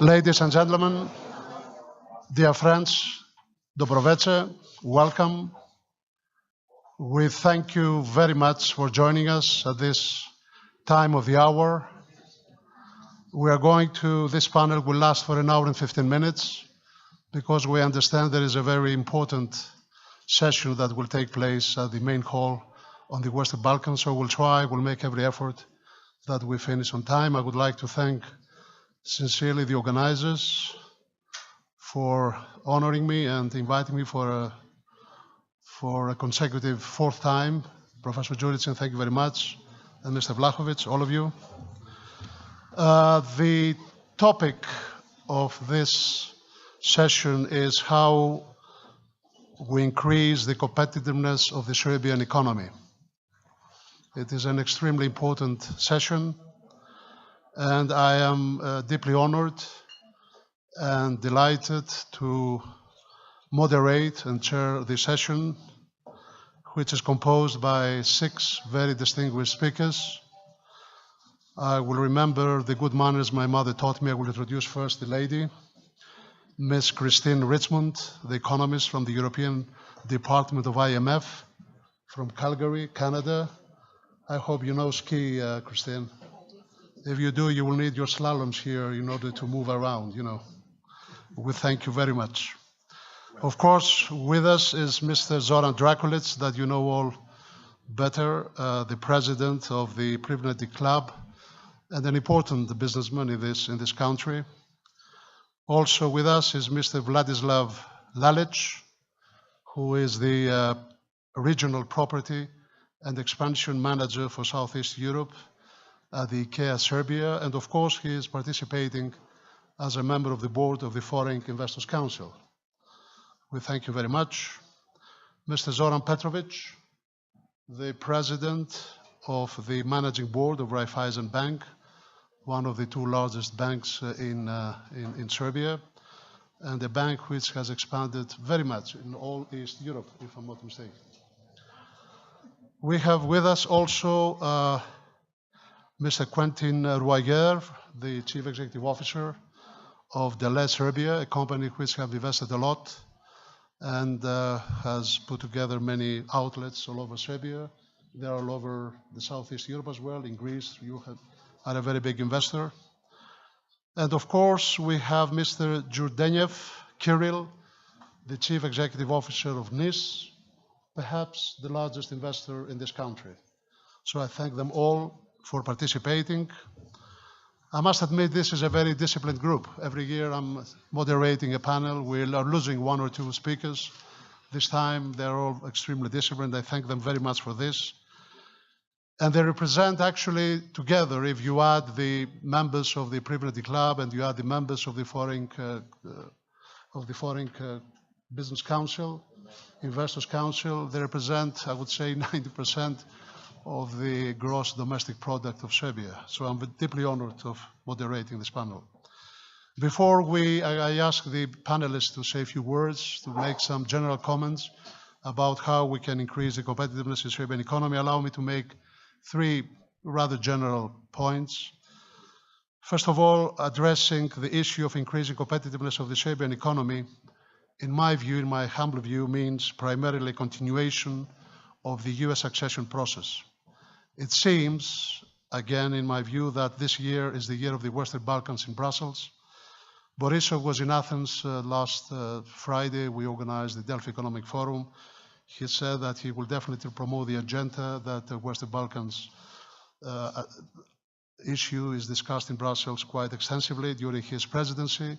Ladies and gentlemen, dear friends, Dobroveche, welcome. We thank you very much for joining us at this time of the hour. This panel will last for 1 hour and 15 minutes because we understand there is a very important session that will take place at the main hall on the Western Balkans. So we'll make every effort that we finish on time. I would like to thank sincerely the organizers for honoring me and inviting me for a consecutive 4th time. Professor Juricin, thank you very much, and Mr. Vlahovic, all of you. The topic of this session is how we increase the competitiveness of the Serbian economy. It is an extremely important session, and I am deeply honored and delighted to moderate and chair the session, which is composed by 6 very distinguished speakers. I will remember the good manners my mother taught me. I will introduce first the lady, Ms. Christine Richmond, the economist from the European Department of IMF from Calgary, Canada. I hope you know ski, Christine. If you do, you will need your slaloms here in order to move around, you know. We thank you very much. Of course, with us is Mr. Zoran DRAKULIĆ, that you know all better, the president of the Privrednik club and an important businessman in this country. Also with us is Mr. Vladislav LALIခြ, who is the regional property and expansion manager for Southeast Europe at the IKEA, Serbia, and of course he is participating as a member of the board of the Foreign Investors Council. We thank you very much. Mr. Zoran Petrović, the president of the managing board of Raiffeisen Bank, one of the 2 largest banks in Serbia, and a bank which has expanded very much in all East Europe, if I'm not mistaken. We have with us also Mr. Quentin, the Chief Executive Officer of Delhaize, Serbia, a company which have invested a lot and has put together many outlets all over Serbia. They are all over the Southeast Europe as well. In Greece, you are a very big investor. And of course, we have Mr. TYURDENEV Kirill, the Chief Executive Officer of NIS, perhaps the largest investor in this country. So I thank them all for participating. I must admit this is a very disciplined group. Every year I'm moderating a panel. We are losing 1 or 2 speakers. This time they're all extremely disciplined. I thank them very much for this. And they represent actually together, if you add the members of the Privrednik Club and you add the members of the Foreign Business Council, Investors Council, they represent, I would say, 90% of the gross domestic product of Serbia. So I'm deeply honored of moderating this panel. Before I ask the panelists to say a few words, to make some general comments about how we can increase the competitiveness in the Serbian economy, allow me to make 3 rather general points. First of all, addressing the issue of increasing competitiveness of the Serbian economy, in my view, in my humble view, means primarily continuation of the US accession process. It seems, again, in my view, that this year is the year of the Western Balkans in Brussels. Borisov was in Athens last Friday. We organized the Delphi Economic Forum. He said that he will definitely promote the agenda that the Western Balkans issue is discussed in Brussels quite extensively during his presidency.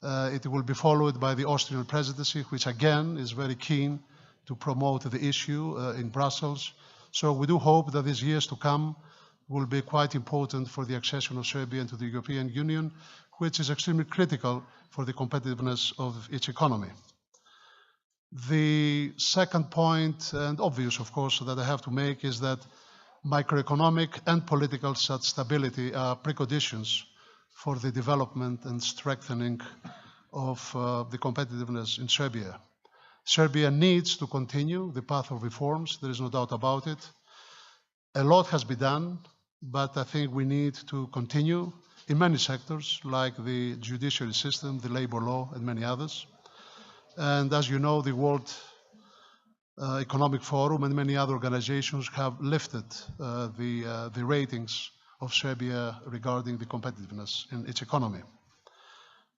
It will be followed by the Austrian presidency, which again is very keen to promote the issue in Brussels. So we do hope that these years to come will be quite important for the accession of Serbia to the European Union, which is extremely critical for the competitiveness of its economy. The second point, and obvious of course, that I have to make is that macroeconomic and political stability are preconditions for the development and strengthening of the competitiveness in Serbia. Serbia needs to continue the path of reforms, there is no doubt about it. A lot has been done, but I think we need to continue in many sectors, like the judiciary system, the labor law, and many others. And as you know, the World Economic Forum and many other organizations have lifted the ratings of Serbia regarding the competitiveness in its economy.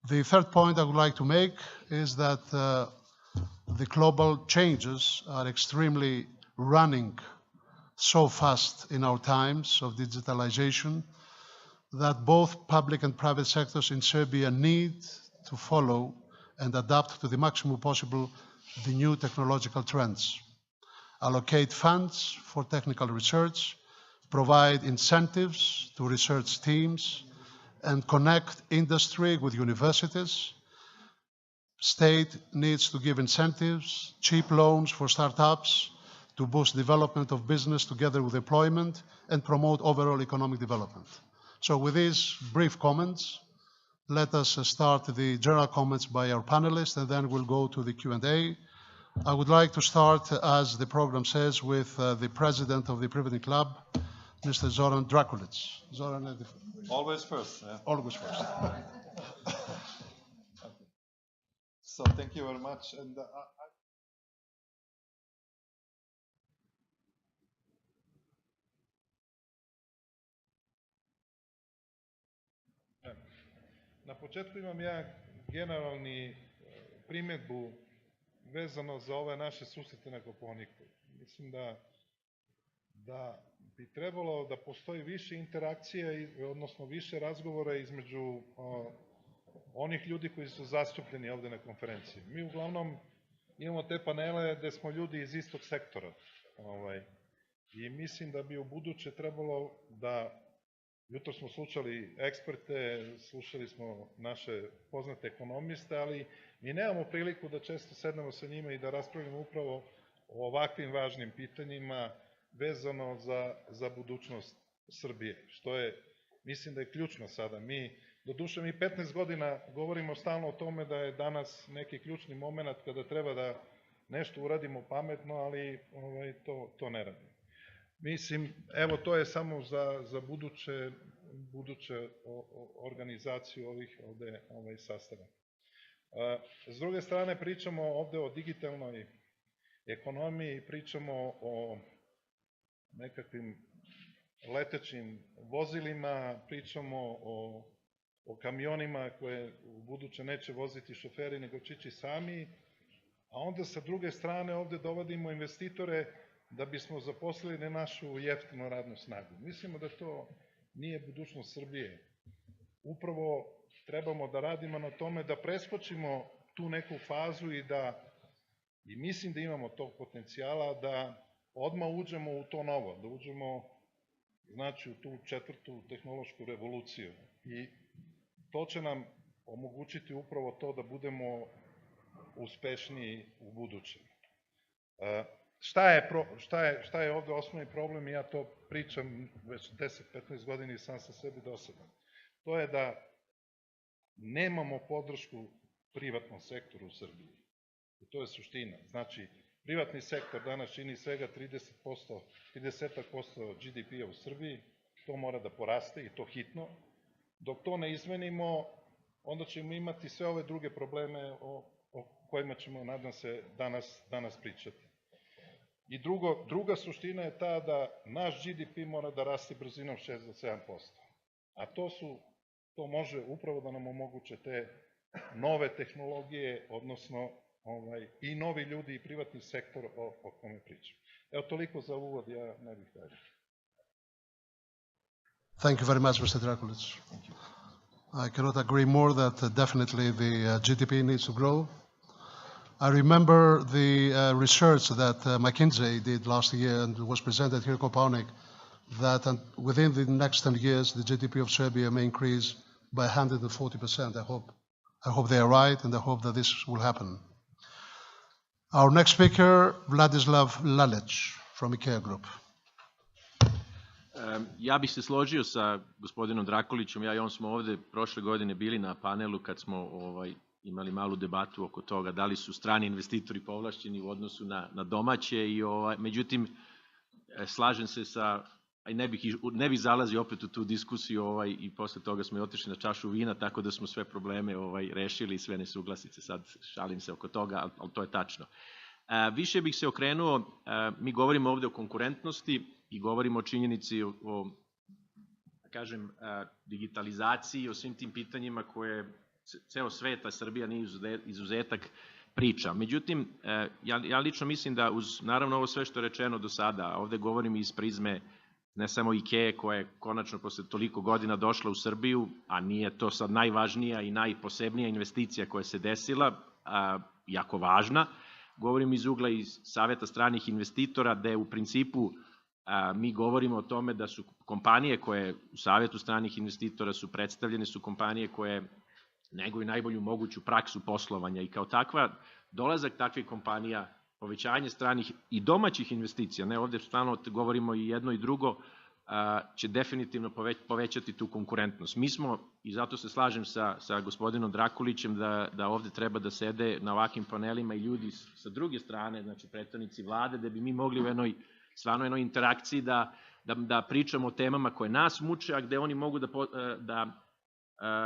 The third point I would like to make is that the global changes are extremely running so fast in our times of digitalization that both public and private sectors in Serbia need to follow and adapt to the maximum possible the new technological trends, allocate funds for technical research, provide incentives to research teams, and connect industry with universities. State needs to give incentives, cheap loans for startups to boost development of business together with employment and promote overall economic development. So with these brief comments, let us start the general comments by our panelists, and then we'll go to the Q&A. I would like to start, as the program says, with the president of the Privrednik Club, Mr. Zoran DRAKULIĆ. Zoran, always first. Yeah. Always first. So thank you very much. And na početku imam ja generalni primjedbu vezano za ove naše susrete na Koponiku. Mislim da bi trebalo da postoji više interakcije, odnosno više razgovora između onih ljudi koji su zastupljeni ovde na konferenciji. Mi uglavnom imamo te panele gde smo ljudi iz istog sektora. I mislim da bi u buduće trebalo da, jutro smo slušali eksperte, slušali smo naše poznate ekonomiste, ali mi nemamo priliku da često sednemo sa njima i da raspravljamo upravo o ovakvim važnim pitanjima vezano za budućnost Srbije, što je, mislim da je ključno sada. Doduše, mi 15 godina govorimo stalno o tome da je danas neki ključni moment kada treba da nešto uradimo pametno, ali to ne radimo. Mislim, evo, to je samo za buduće organizaciju ovih sastava. S druge strane, pričamo ovde o digitalnoj ekonomiji, pričamo o nekakvim letećim vozilima, pričamo o kamionima koje u buduće neće voziti šoferi, nego će ići sami, a onda sa druge strane ovde dovodimo investitore da bismo zaposlili našu jeftinu radnu snagu. Mislimo da to nije budućnost Srbije. Upravo trebamo da radimo na tome da preskočimo tu neku fazu i mislim da imamo tog potencijala da odmah uđemo u to novo, da uđemo, znači, u tu četvrtu tehnološku revoluciju. I to će nam omogućiti upravo to da budemo uspešniji u budućem. Šta je ovde osnovni problem, i ja to pričam već 10-15 godina i sam sa sebi dosadan. To je da nemamo podršku privatnom sektoru u Srbiji. I to je suština. Znači, privatni sektor danas čini svega 30% GDP-a u Srbiji, to mora da poraste i to hitno. Dok to ne izmenimo, onda ćemo imati sve ove druge probleme o kojima ćemo, nadam se, danas pričati. I druga suština je ta da naš GDP mora da raste brzinom 6 do 7%. A to može upravo da nam omoguće te nove tehnologije, odnosno i novi ljudi i privatni sektor o kome pričam. Evo, toliko za uvod, ja ne bih dalje. Thank you very much, Mr. DRAKULIĆ. I cannot agree more that definitely the GDP needs to grow. I remember the research that McKinsey did last year and was presented here in Kopaonik, that within the next 10 years, the GDP of Serbia may increase by 140%. I hope they are right, and I hope that this will happen. Our next speaker, Vladislav LALIĆ from IKEA Group. Ja bih se složio sa gospodinom DRAKULIĆom, ja i on smo ovde prošle godine bili na panelu kad smo imali malu debatu oko toga da li su strani investitori povlašćeni u odnosu na domaće, međutim, slažem se sa ne bih zalazio opet u tu diskusiju i posle toga smo i otišli na čašu vina, tako da smo sve probleme rešili i sve nesuglasice, sad šalim se oko toga, ali to je tačno. Više bih se okrenuo, mi govorimo ovde o konkurentnosti i govorimo o činjenici o kažem, digitalizaciji, o svim tim pitanjima koje ceo svet, a Srbija nije izuzetak, priča. Međutim, ja lično mislim da uz, naravno, ovo sve što je rečeno do sada, ovde govorim iz prizme ne samo IKEA koja je konačno posle toliko godina došla u Srbiju, a nije to sad najvažnija i najposebnija investicija koja se desila, jako važna. Govorim iz ugla iz Saveta stranih investitora, gde u principu mi govorimo o tome da su kompanije koje u Savetu stranih investitora su predstavljene, su kompanije koje neguju najbolju moguću praksu poslovanja i kao takva, dolazak takvih kompanija, povećanje stranih i domaćih investicija, ne ovde stalno govorimo i jedno i drugo, će definitivno povećati tu konkurentnost. Mi smo, i zato se slažem sa gospodinom DRAKULIĆem, da ovde treba da sede na ovakvim panelima i ljudi sa druge strane, znači predstavnici vlade, da bi mi mogli u jednoj interakciji da pričamo o temama koje nas muče, a gde oni mogu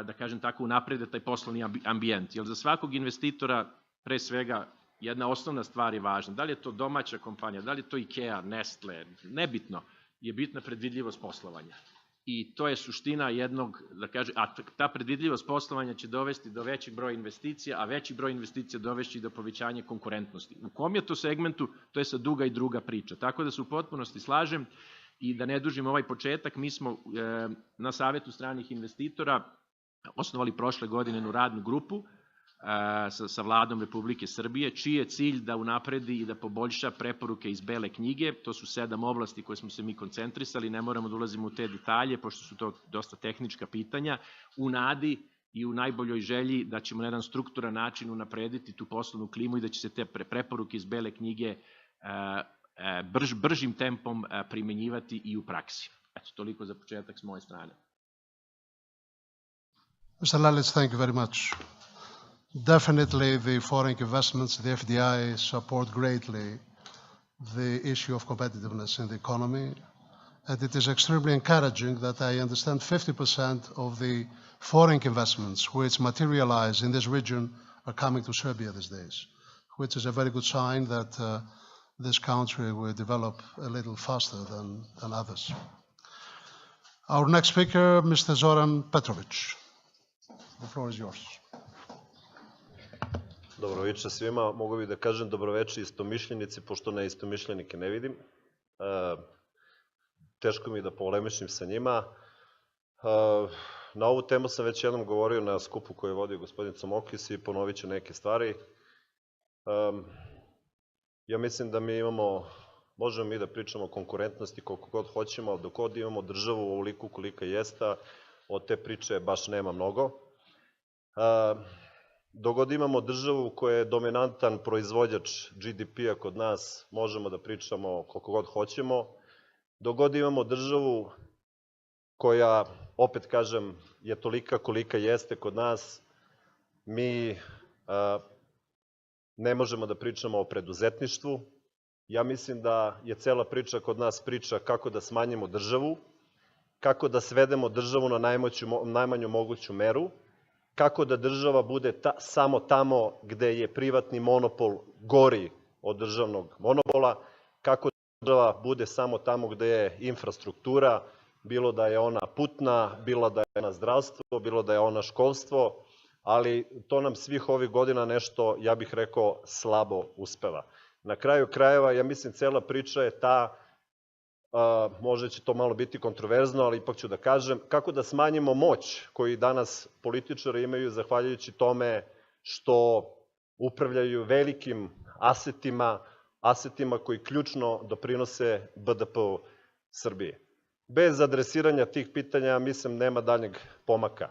da kažem tako, unaprede taj poslovni ambijent. Jer za svakog investitora, pre svega, jedna osnovna stvar je važna. Da li je to domaća kompanija, da li je to IKEA, Nestle, nebitno, je bitna predvidljivost poslovanja. I to je suština jednog, da kažem, a ta predvidljivost poslovanja će dovesti do većeg broja investicija, a veći broj investicija dovešći do povećanja konkurentnosti. U kom je to segmentu, to je sad duga i druga priča. Tako da se u potpunosti slažem i da ne dužim ovaj početak, mi smo na Savetu stranih investitora osnovali prošle godine jednu radnu grupu sa vladom Republike Srbije, čiji je cilj da unapredi i da poboljša preporuke iz Bele knjige. To su 7 oblasti koje smo se mi koncentrisali, ne moramo da ulazimo u te detalje, pošto su to dosta tehnička pitanja, u nadi i u najboljoj želji da ćemo na jedan strukturan način unaprediti tu poslovnu klimu i da će se te preporuke iz Bele knjige bržim tempom primenjivati i u praksi. Eto, toliko za početak s moje strane. Mr. LALIĆ, thank you very much. Definitely the foreign investments, the FDI, support greatly the issue of competitiveness in the economy. And it is extremely encouraging that I understand 50% of the foreign investments which materialize in this region are coming to Serbia these days, which is a very good sign that this country will develop a little faster than others. Our next speaker, Mr. Zoran Petrović. The floor is yours. Dobroveče svima. Mogu bih da kažem dobroveče istomišljenici, pošto na istomišljenike ne vidim. Teško mi je da polemišim sa njima. Na ovu temu sam već jednom govorio na skupu koju je vodio gospodin TSOMOKOS i ponovit ću neke stvari. Ja mislim da mi možemo mi da pričamo o konkurentnosti koliko god hoćemo, ali dok god imamo državu ovoliku kolika jeste, od te priče baš nema mnogo. Dok god imamo državu koja je dominantan proizvođač GDP-a kod nas, možemo da pričamo koliko god hoćemo. Dok god imamo državu koja, opet kažem, je tolika kolika jeste kod nas, mi ne možemo da pričamo o preduzetništvu. Ja mislim da je cela priča kod nas priča kako da smanjimo državu, kako da svedemo državu na najmanju moguću meru, kako da država bude samo tamo gde je privatni monopol gori od državnog monopola, kako da država bude samo tamo gde je infrastruktura, bilo da je ona putna, bilo da je ona zdravstvo, bilo da je ona školstvo, ali to nam svih ovih godina nešto, ja bih rekao, slabo uspeva. Na kraju krajeva, ja mislim, cela priča je ta, možda će to malo biti kontroverzno, ali ipak ću da kažem, kako da smanjimo moć koju danas političari imaju zahvaljujući tome što upravljaju velikim asetima koji ključno doprinose BDP-u Srbije. Bez adresiranja tih pitanja, mislim, nema daljeg pomaka.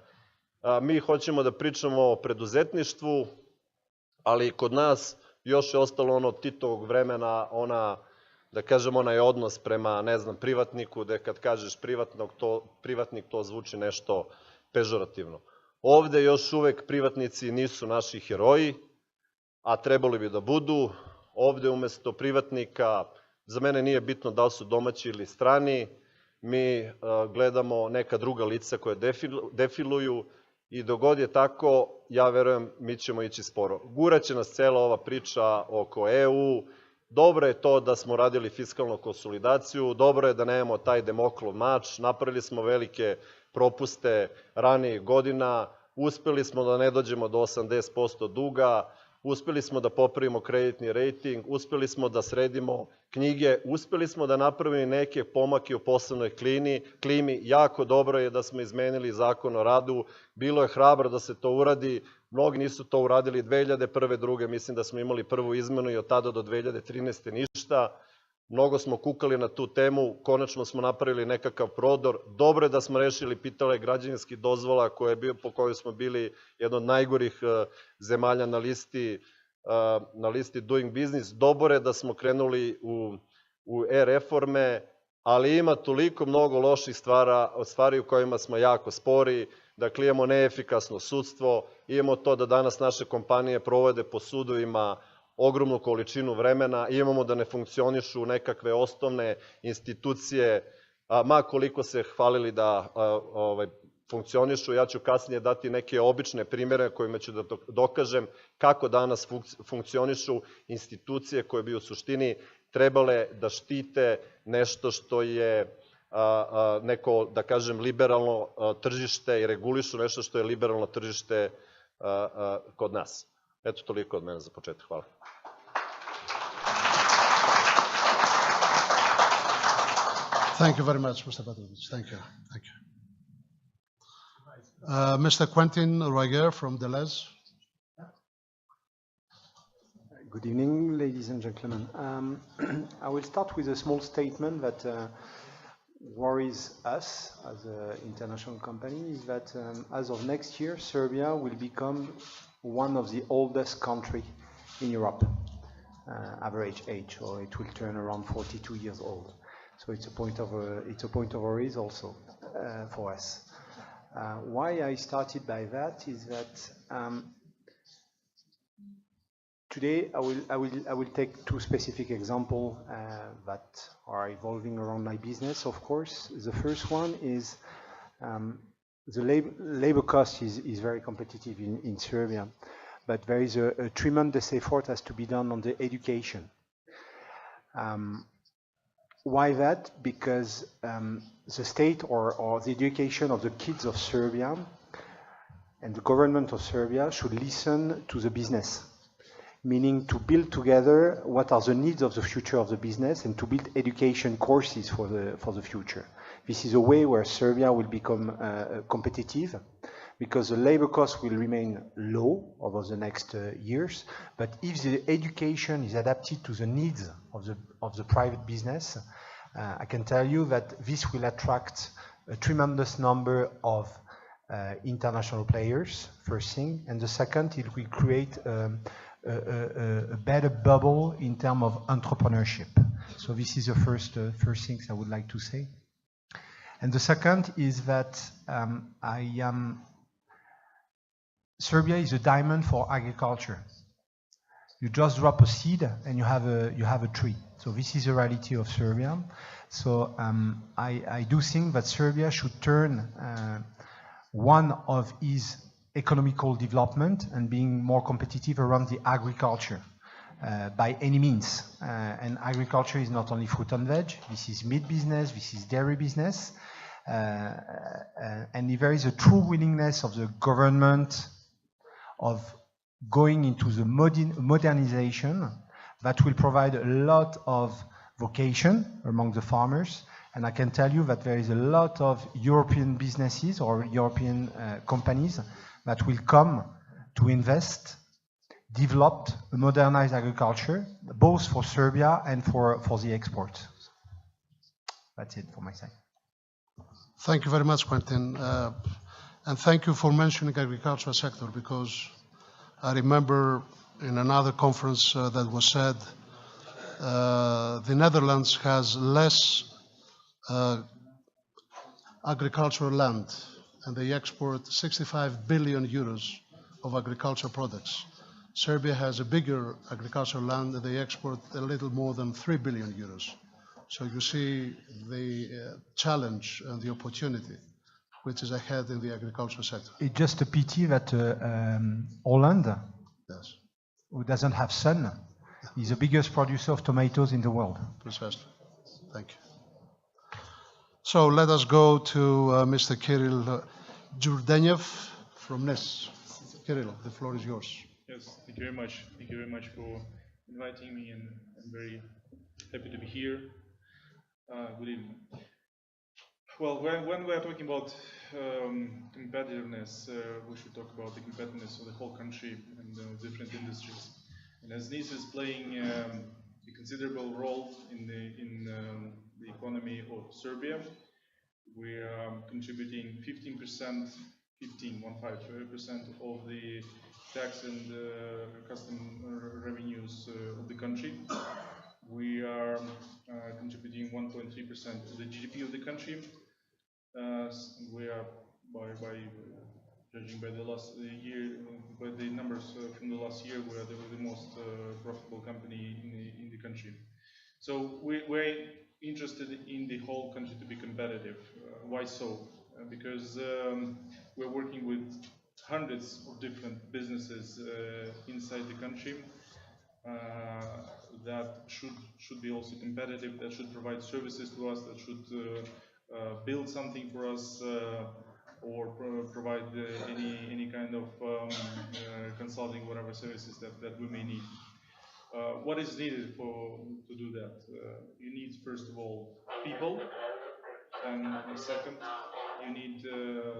Mi hoćemo da pričamo o preduzetništvu, ali kod nas još je ostalo ono Titovog vremena, da kažem, onaj odnos prema, ne znam, privatniku, gde kad kažeš privatnik, to zvuči nešto pežorativno. Ovde još uvek privatnici nisu naši heroji, a trebali bi da budu. Ovde umesto privatnika, za mene nije bitno da li su domaći ili strani, mi gledamo neka druga lica koja defiluju i dok god je tako, ja verujem, mi ćemo ići sporo. Guraće nas cela ova priča oko EU, dobro je to da smo radili fiskalnu konsolidaciju, dobro je da nemamo taj Damoklov mač, napravili smo velike propuste ranijih godina, uspeli smo da ne dođemo do 80% duga, uspeli smo da popravimo kreditni rejting, uspeli smo da sredimo knjige, uspeli smo da napravimo neke pomake u poslovnoj klimi. Jako dobro je da smo izmenili zakon o radu, bilo je hrabro da se to uradi, mnogi nisu to uradili 2001. 2002. Mislim da smo imali prvu izmenu i od tada do 2013. ništa. Mnogo smo kukali na tu temu, konačno smo napravili nekakav prodor. Dobro je da smo rešili pitanje građevinskih dozvola po kojoj smo bili jedna od najgorih zemalja na listi Doing Business. Dobro je da smo krenuli u e-reforme, ali ima toliko mnogo loših stvari u kojima smo jako spori. Dakle, imamo neefikasno sudstvo, imamo to da danas naše kompanije provode po sudovima ogromnu količinu vremena, imamo da ne funkcionišu nekakve osnovne institucije, ma koliko se hvalili da funkcionišu. Ja ću kasnije dati neke obične primere kojima ću da dokažem kako danas funkcionišu institucije koje bi u suštini trebale da štite nešto što je neko, da kažem, liberalno tržište i regulišu nešto što je liberalno tržište kod nas. Eto, toliko od mene za početak. Hvala. Thank you very much, Mr. Petrović. Thank you. Thank you. Mr. Quentin from Delhaize. Good evening, ladies and gentlemen. I will start with a small statement that worries us as an international company, is that as of next year, Serbia will become one of the oldest countries in Europe, average age, or it will turn around 42 years old. So it's a point of worries also for us. Why I started by that is that today I will take two specific examples that are evolving around my business. Of course, the first one is the labor cost is very competitive in Serbia, but there is a tremendous effort has to be done on the education. Why that? Because the state or the education of the kids of Serbia and the government of Serbia should listen to the business, meaning to build together what are the needs of the future of the business and to build education courses for the future. This is a way where Serbia will become competitive, because the labor cost will remain low over the next years. But if the education is adapted to the needs of the private business, I can tell you that this will attract a tremendous number of international players, first thing. And the second, it will create a better bubble in terms of entrepreneurship. So this is the first things I would like to say. And the second is that Serbia is a diamond for agriculture. You just drop a seed and you have a tree. So this is the reality of Serbia. So I do think that Serbia should turn one of its economical development and being more competitive around the agriculture by any means. And agriculture is not only fruit and veg. This is meat business. This is dairy business. And if there is a true willingness of the government of going into the modernization, that will provide a lot of vocation among the farmers. And I can tell you that there is a lot of European businesses or European companies that will come to invest, develop a modernized agriculture, both for Serbia and for the export. That's it for my side. Thank you very much, Quentin. And thank you for mentioning agricultural sector, because I remember in another conference that was said, the Netherlands has less agricultural land, and they export 65 billion euros of agricultural products. Serbia has a bigger agricultural land, and they export a little more than 3 billion euros. So you see the challenge and the opportunity which is ahead in the agricultural sector. It's just a pity that Holland, Yes, who doesn't have sun, is the biggest producer of tomatoes in the world. precisely. Thank you. So let us go to Mr. Kirill TYURDENEV from Nice. Kirill, the floor is yours. Yes, thank you very much. Thank you very much for inviting me, and I'm very happy to be here. Good evening. Well, when we are talking about competitiveness, we should talk about the competitiveness of the whole country and different industries. And as Nice is playing a considerable role in the economy of Serbia, we are contributing 15% of the tax and custom revenues of the country. We are contributing 1.3% of the GDP of the country. We are, by judging by the last year, by the numbers from the last year, we are the most profitable company in the country. So we're interested in the whole country to be competitive. Why so? Because we're working with hundreds of different businesses inside the country that should be also competitive, that should provide services to us, that should build something for us, or provide any kind of consulting, whatever services that we may need. What is needed to do that? You need, first of all, people, and second, you need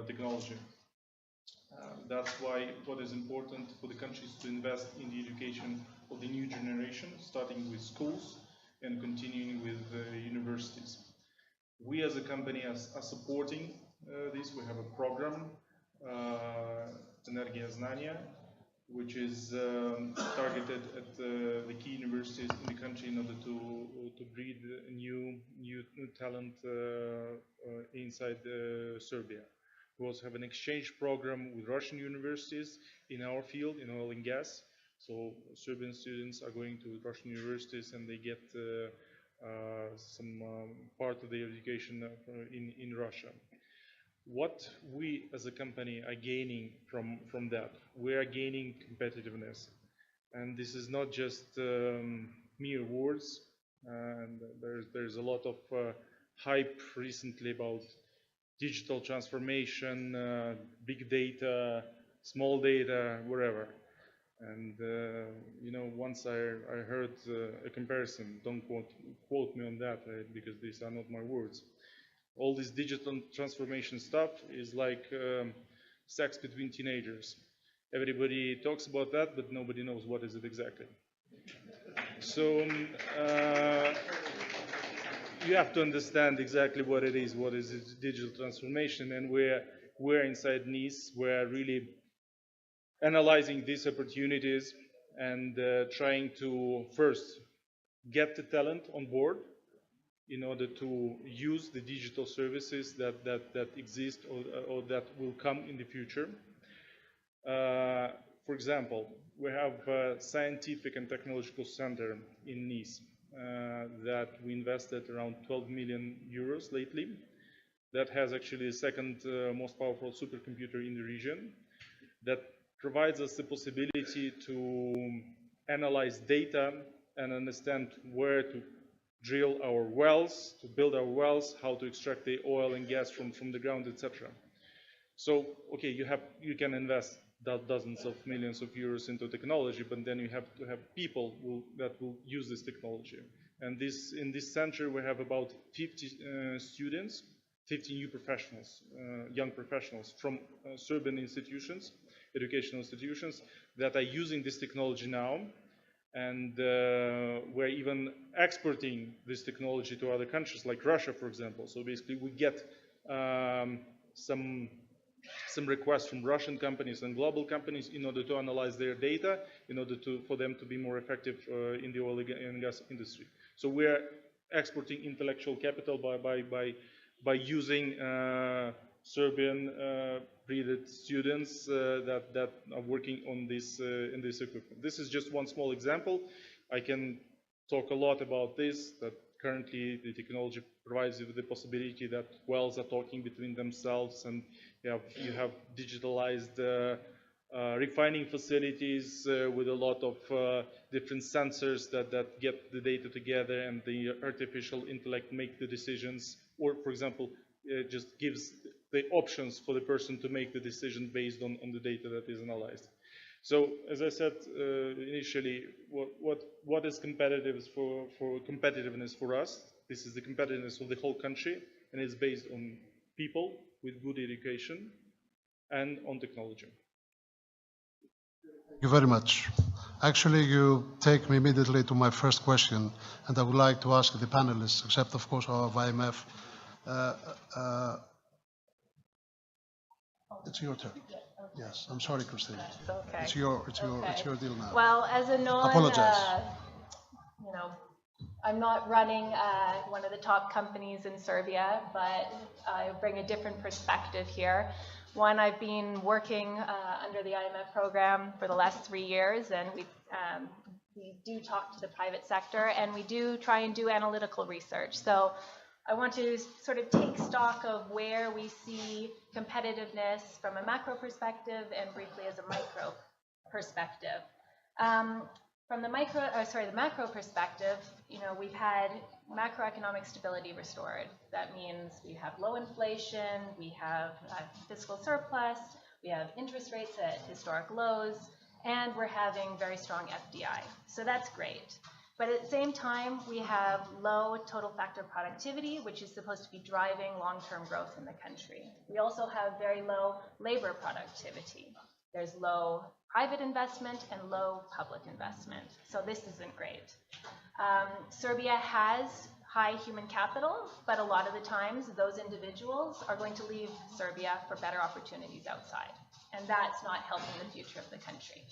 technology. That's why what is important for the country is to invest in the education of the new generation, starting with schools and continuing with universities. We as a company are supporting this. We have a program, Energia Znanja, which is targeted at the key universities in the country in order to breed new talent inside Serbia. We also have an exchange program with Russian universities in our field, in oil and gas. So Serbian students are going to Russian universities and they get some part of their education in Russia. What we as a company are gaining from that? We are gaining competitiveness. And this is not just mere words. And there's a lot of hype recently about digital transformation, big data, small data, whatever. And you know, once I heard a comparison. Don't quote me on that, because these are not my words. All this digital transformation stuff is like sex between teenagers. Everybody talks about that, but nobody knows what is it exactly. So you have to understand exactly what it is. What is digital transformation? And we're inside Nice. We're really analyzing these opportunities and trying to first get the talent on board in order to use the digital services that exist or that will come in the future. For example, we have a scientific and technological center in Nice that we invested around 12 million euros lately. That has actually the second most powerful supercomputer in the region that provides us the possibility to analyze data and understand where to drill our wells, to build our wells, how to extract the oil and gas from the ground, etc. So, okay, you can invest dozens of millions of euros into technology, but then you have to have people that will use this technology. And in this center, we have about 50 students, 50 new professionals, young professionals from Serbian institutions, educational institutions that are using this technology now. And we're even exporting this technology to other countries like Russia, for example. So basically we get some requests from Russian companies and global companies in order to analyze their data, in order for them to be more effective in the oil and gas industry. So we're exporting intellectual capital by using Serbian breeded students that are working on this in this equipment. This is just one small example. I can talk a lot about this, that currently the technology provides you with the possibility that wells are talking between themselves, and you have digitalized refining facilities with a lot of different sensors that get the data together, and the artificial intellect make the decisions, or for example, just gives the options for the person to make the decision based on the data that is analyzed. So, as I said initially, what is competitiveness for us? This is the competitiveness of the whole country, and it's based on people with good education and on technology. Thank you very much. Actually, you take me immediately to my first question, and I would like to ask the panelists, except of course our IMF. It's your turn. Yes, I'm sorry, Christina. Okay. It's your deal now. Well, as a I'm not running one of the top companies in Serbia, but I bring a different perspective here. One, I've been working under the IMF program for the last 3 years, and we do talk to the private sector, and we do try and do analytical research. So I want to sort of take stock of where we see competitiveness from a macro perspective and briefly as a micro perspective. From the macro perspective, we've had macroeconomic stability restored. That means we have low inflation, we have fiscal surplus, we have interest rates at historic lows, and we're having very strong FDI. So that's great. But at the same time, we have low total factor productivity, which is supposed to be driving long-term growth in the country. We also have very low labor productivity. There's low private investment and low public investment. So this isn't great. Serbia has high human capital, but a lot of the times those individuals are going to leave Serbia for better opportunities outside. And that's not helping the future of the country.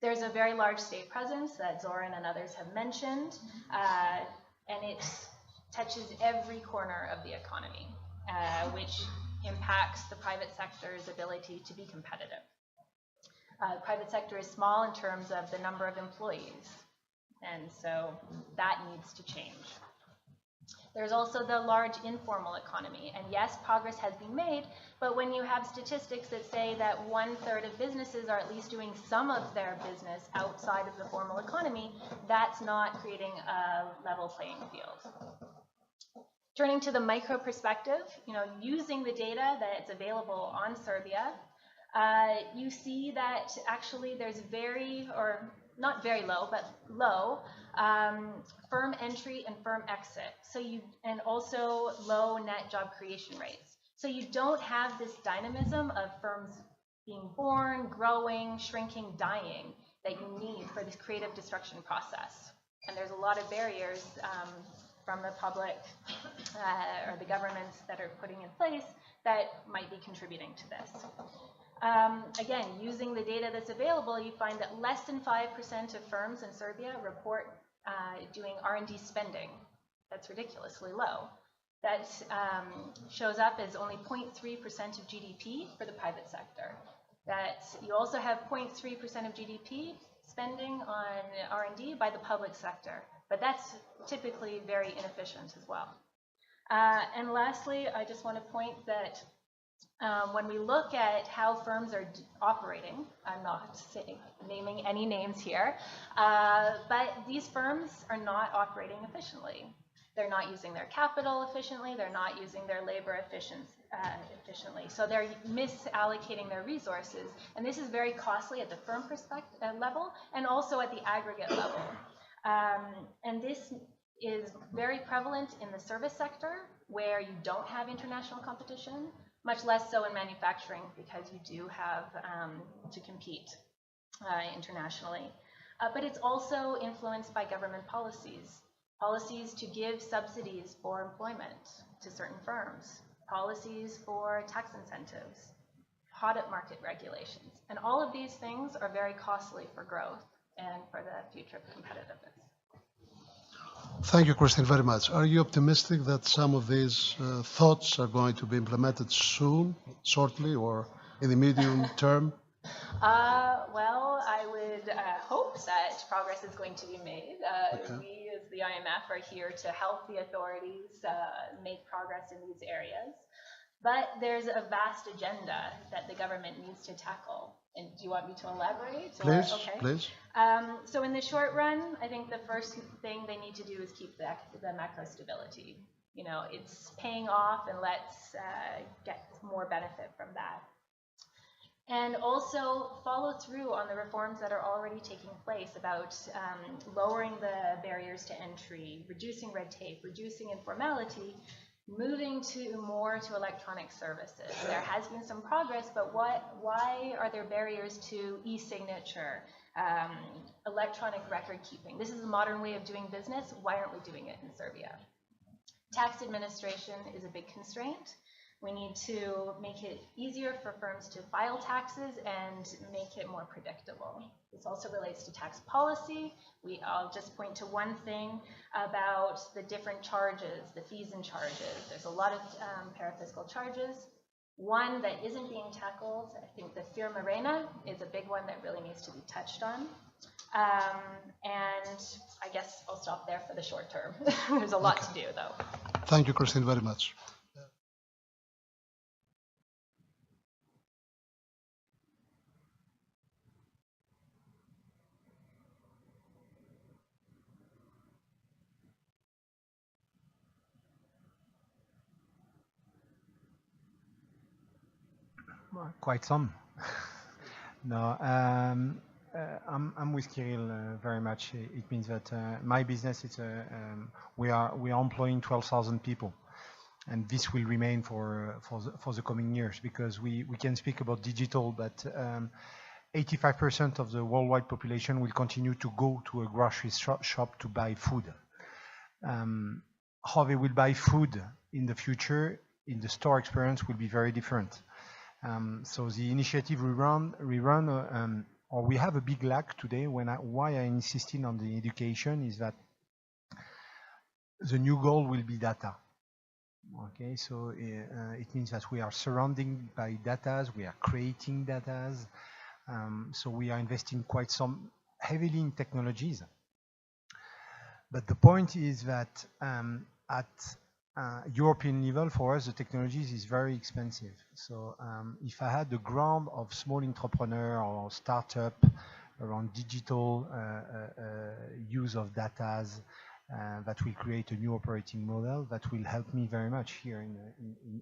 There's a very large state presence that Zoran and others have mentioned, and it touches every corner of the economy, which impacts the private sector's ability to be competitive. The private sector is small in terms of the number of employees, and so that needs to change. There's also the large informal economy, and yes, progress has been made, but when you have statistics that say that 1/3 of businesses are at least doing some of their business outside of the formal economy, that's not creating a level playing field. Turning to the micro perspective, using the data that's available on Serbia, you see that actually there's not very low, but low firm entry and firm exit. And also low net job creation rates. So you don't have this dynamism of firms being born, growing, shrinking, dying that you need for this creative destruction process. And there's a lot of barriers from the public or the governments that are putting in place that might be contributing to this. Again, using the data that's available, you find that less than 5% of firms in Serbia report doing R&D spending. That's ridiculously low. That shows up as only 0.3% of GDP for the private sector. That you also have 0.3% of GDP spending on R&D by the public sector, but that's typically very inefficient as well. And lastly, I just want to point that when we look at how firms are operating, I'm not naming any names here, but these firms are not operating efficiently. They're not using their capital efficiently, they're not using their labor efficiently. So they're misallocating their resources, and this is very costly at the firm level and also at the aggregate level. And this is very prevalent in the service sector, where you don't have international competition, much less so in manufacturing, because you do have to compete internationally. But it's also influenced by government policies to give subsidies for employment to certain firms, policies for tax incentives, audit market regulations. And all of these things are very costly for growth and for the future of competitiveness. Thank you, Christine, very much. Are you optimistic that some of these thoughts are going to be implemented soon, shortly, or in the medium term? Well, I would hope that progress is going to be made. Okay. We, as the IMF, are here to help the authorities make progress in these areas. But there's a vast agenda that the government needs to tackle. And do you want me to elaborate? Please, okay. please. So in the short run, I think the first thing they need to do is keep the macro stability. You know, it's paying off, and let's get more benefit from that. And also follow through on the reforms that are already taking place about lowering the barriers to entry, reducing red tape, reducing informality, moving more to electronic services. There has been some progress, but why are there barriers to e-signature, electronic record keeping? This is a modern way of doing business. Why aren't we doing it in Serbia? Tax administration is a big constraint. We need to make it easier for firms to file taxes and make it more predictable. This also relates to tax policy. I'll just point to one thing about the different charges, the fees and charges. There's a lot of parafiscal charges. One that isn't being tackled, I think the firma arena is a big one that really needs to be touched on. And I guess I'll stop there for the short term. There's a lot to do, though. Thank you, Christine, very much. Quite some. No, I'm with Kirill very much. It means that my business is we are employing 12,000 people, and this will remain for the coming years, because we can speak about digital, but 85% of the worldwide population will continue to go to a grocery shop to buy food. How they will buy food in the future in the store experience will be very different. So the initiative we run, or we have a big lack today. Why I insisted on the education is that the new goal will be data. Okay, so it means that we are surrounded by data, we are creating data. So we are investing quite some heavily in technologies. But the point is that at European level, for us, the technologies is very expensive. So if I had the ground of small entrepreneur or startup around digital use of data, that will create a new operating model, that will help me very much here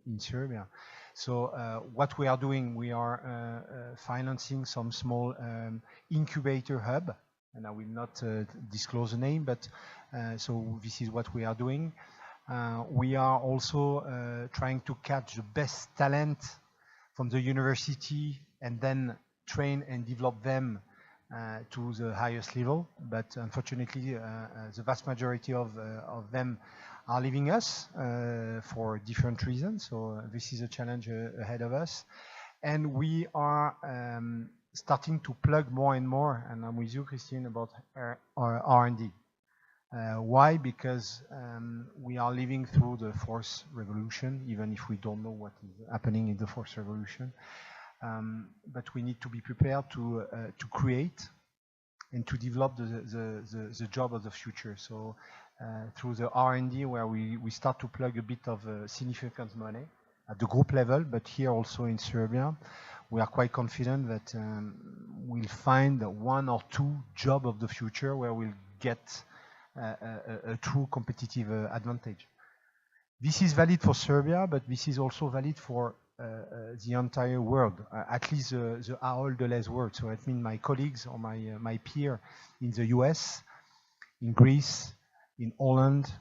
in Serbia. So what we are doing, we are financing some small incubator hub, and I will not disclose the name, but so this is what we are doing. We are also trying to catch the best talent from the university and then train and develop them to the highest level. But unfortunately, the vast majority of them are leaving us for different reasons. So this is a challenge ahead of us. And we are starting to plug more and more, and I'm with you, Christine, about our R&D. Why? Because we are living through the fourth revolution, even if we don't know what is happening in the fourth revolution. But we need to be prepared to create and to develop the job of the future. So through the R&D, where we start to plug a bit of significant money at the group level, but here also in Serbia, we are quite confident that we'll find one or two job of the future where we'll get a true competitive advantage. This is valid for Serbia, but this is also valid for the entire world, at least the Delhaize world. So it means my colleagues or my peer in the US, in Greece, in Holland,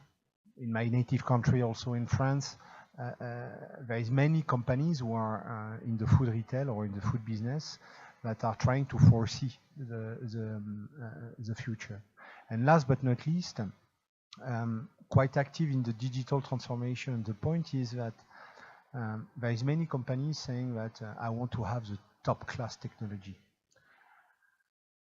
in my native country, also in France. There is many companies who are in the food retail or in the food business that are trying to foresee the future. And last but not least, quite active in the digital transformation. The point is that there is many companies saying that I want to have the top class technology.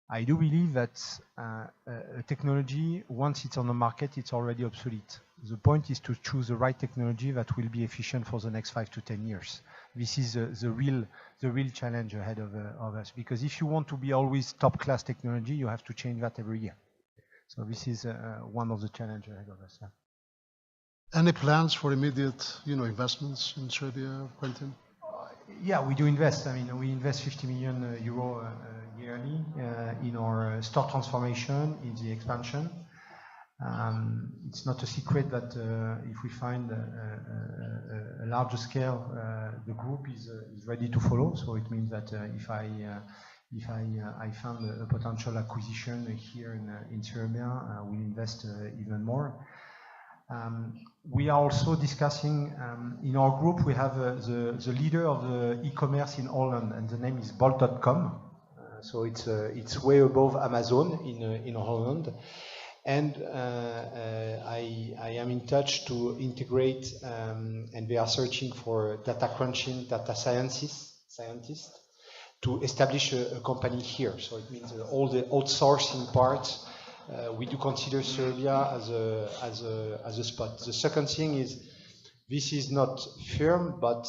I do believe that a technology, once it's on the market, it's already obsolete. The point is to choose the right technology that will be efficient for the next 5 to 10 years. this is the real challenge ahead of us. Because if you want to be always top-class technology, you have to change that every year. So this is one of the challenges ahead of us. Yeah. Any plans for immediate, investments in Serbia, Quentin? Yeah, we do invest. I mean, we invest 50 million euro yearly in our store transformation, in the expansion. It's not a secret that if we find a larger scale, the group is ready to follow. So it means that if I found a potential acquisition here in Serbia, we'll invest even more. We are also discussing in our group. We have the leader of the e-commerce in Holland, and the name is Bol.com. So it's way above Amazon in Holland. And I am in touch to integrate, and we are searching for data crunching, data scientists to establish a company here. So it means all the outsourcing parts. We do consider Serbia as a spot. The second thing is, this is not firm, but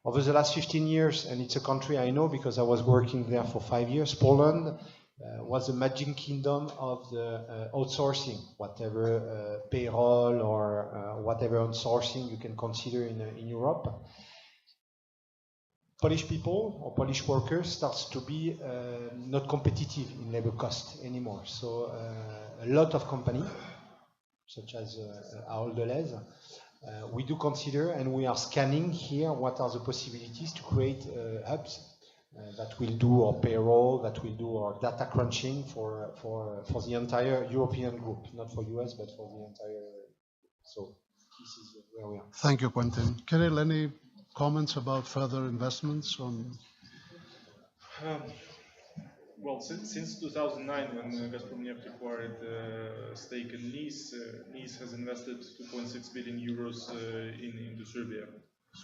over the last 15 years, and it's a country I know because I was working there for 5 years, Poland was the magic kingdom of the outsourcing, whatever payroll or whatever outsourcing you can consider in Europe. Polish people or Polish workers starts to be not competitive in labor cost anymore. So a lot of companies, such as Delhaize, we do consider, and we are scanning here what are the possibilities to create hubs that will do our payroll, that will do our data crunching for the entire European group, not for US, but for the entire. So this is where we are. Thank you, Quentin. Kirill, any comments about further investments on? Well, since 2009, when Gazpromneft acquired a stake in Nice, Nice has invested 2.6 billion euros into Serbia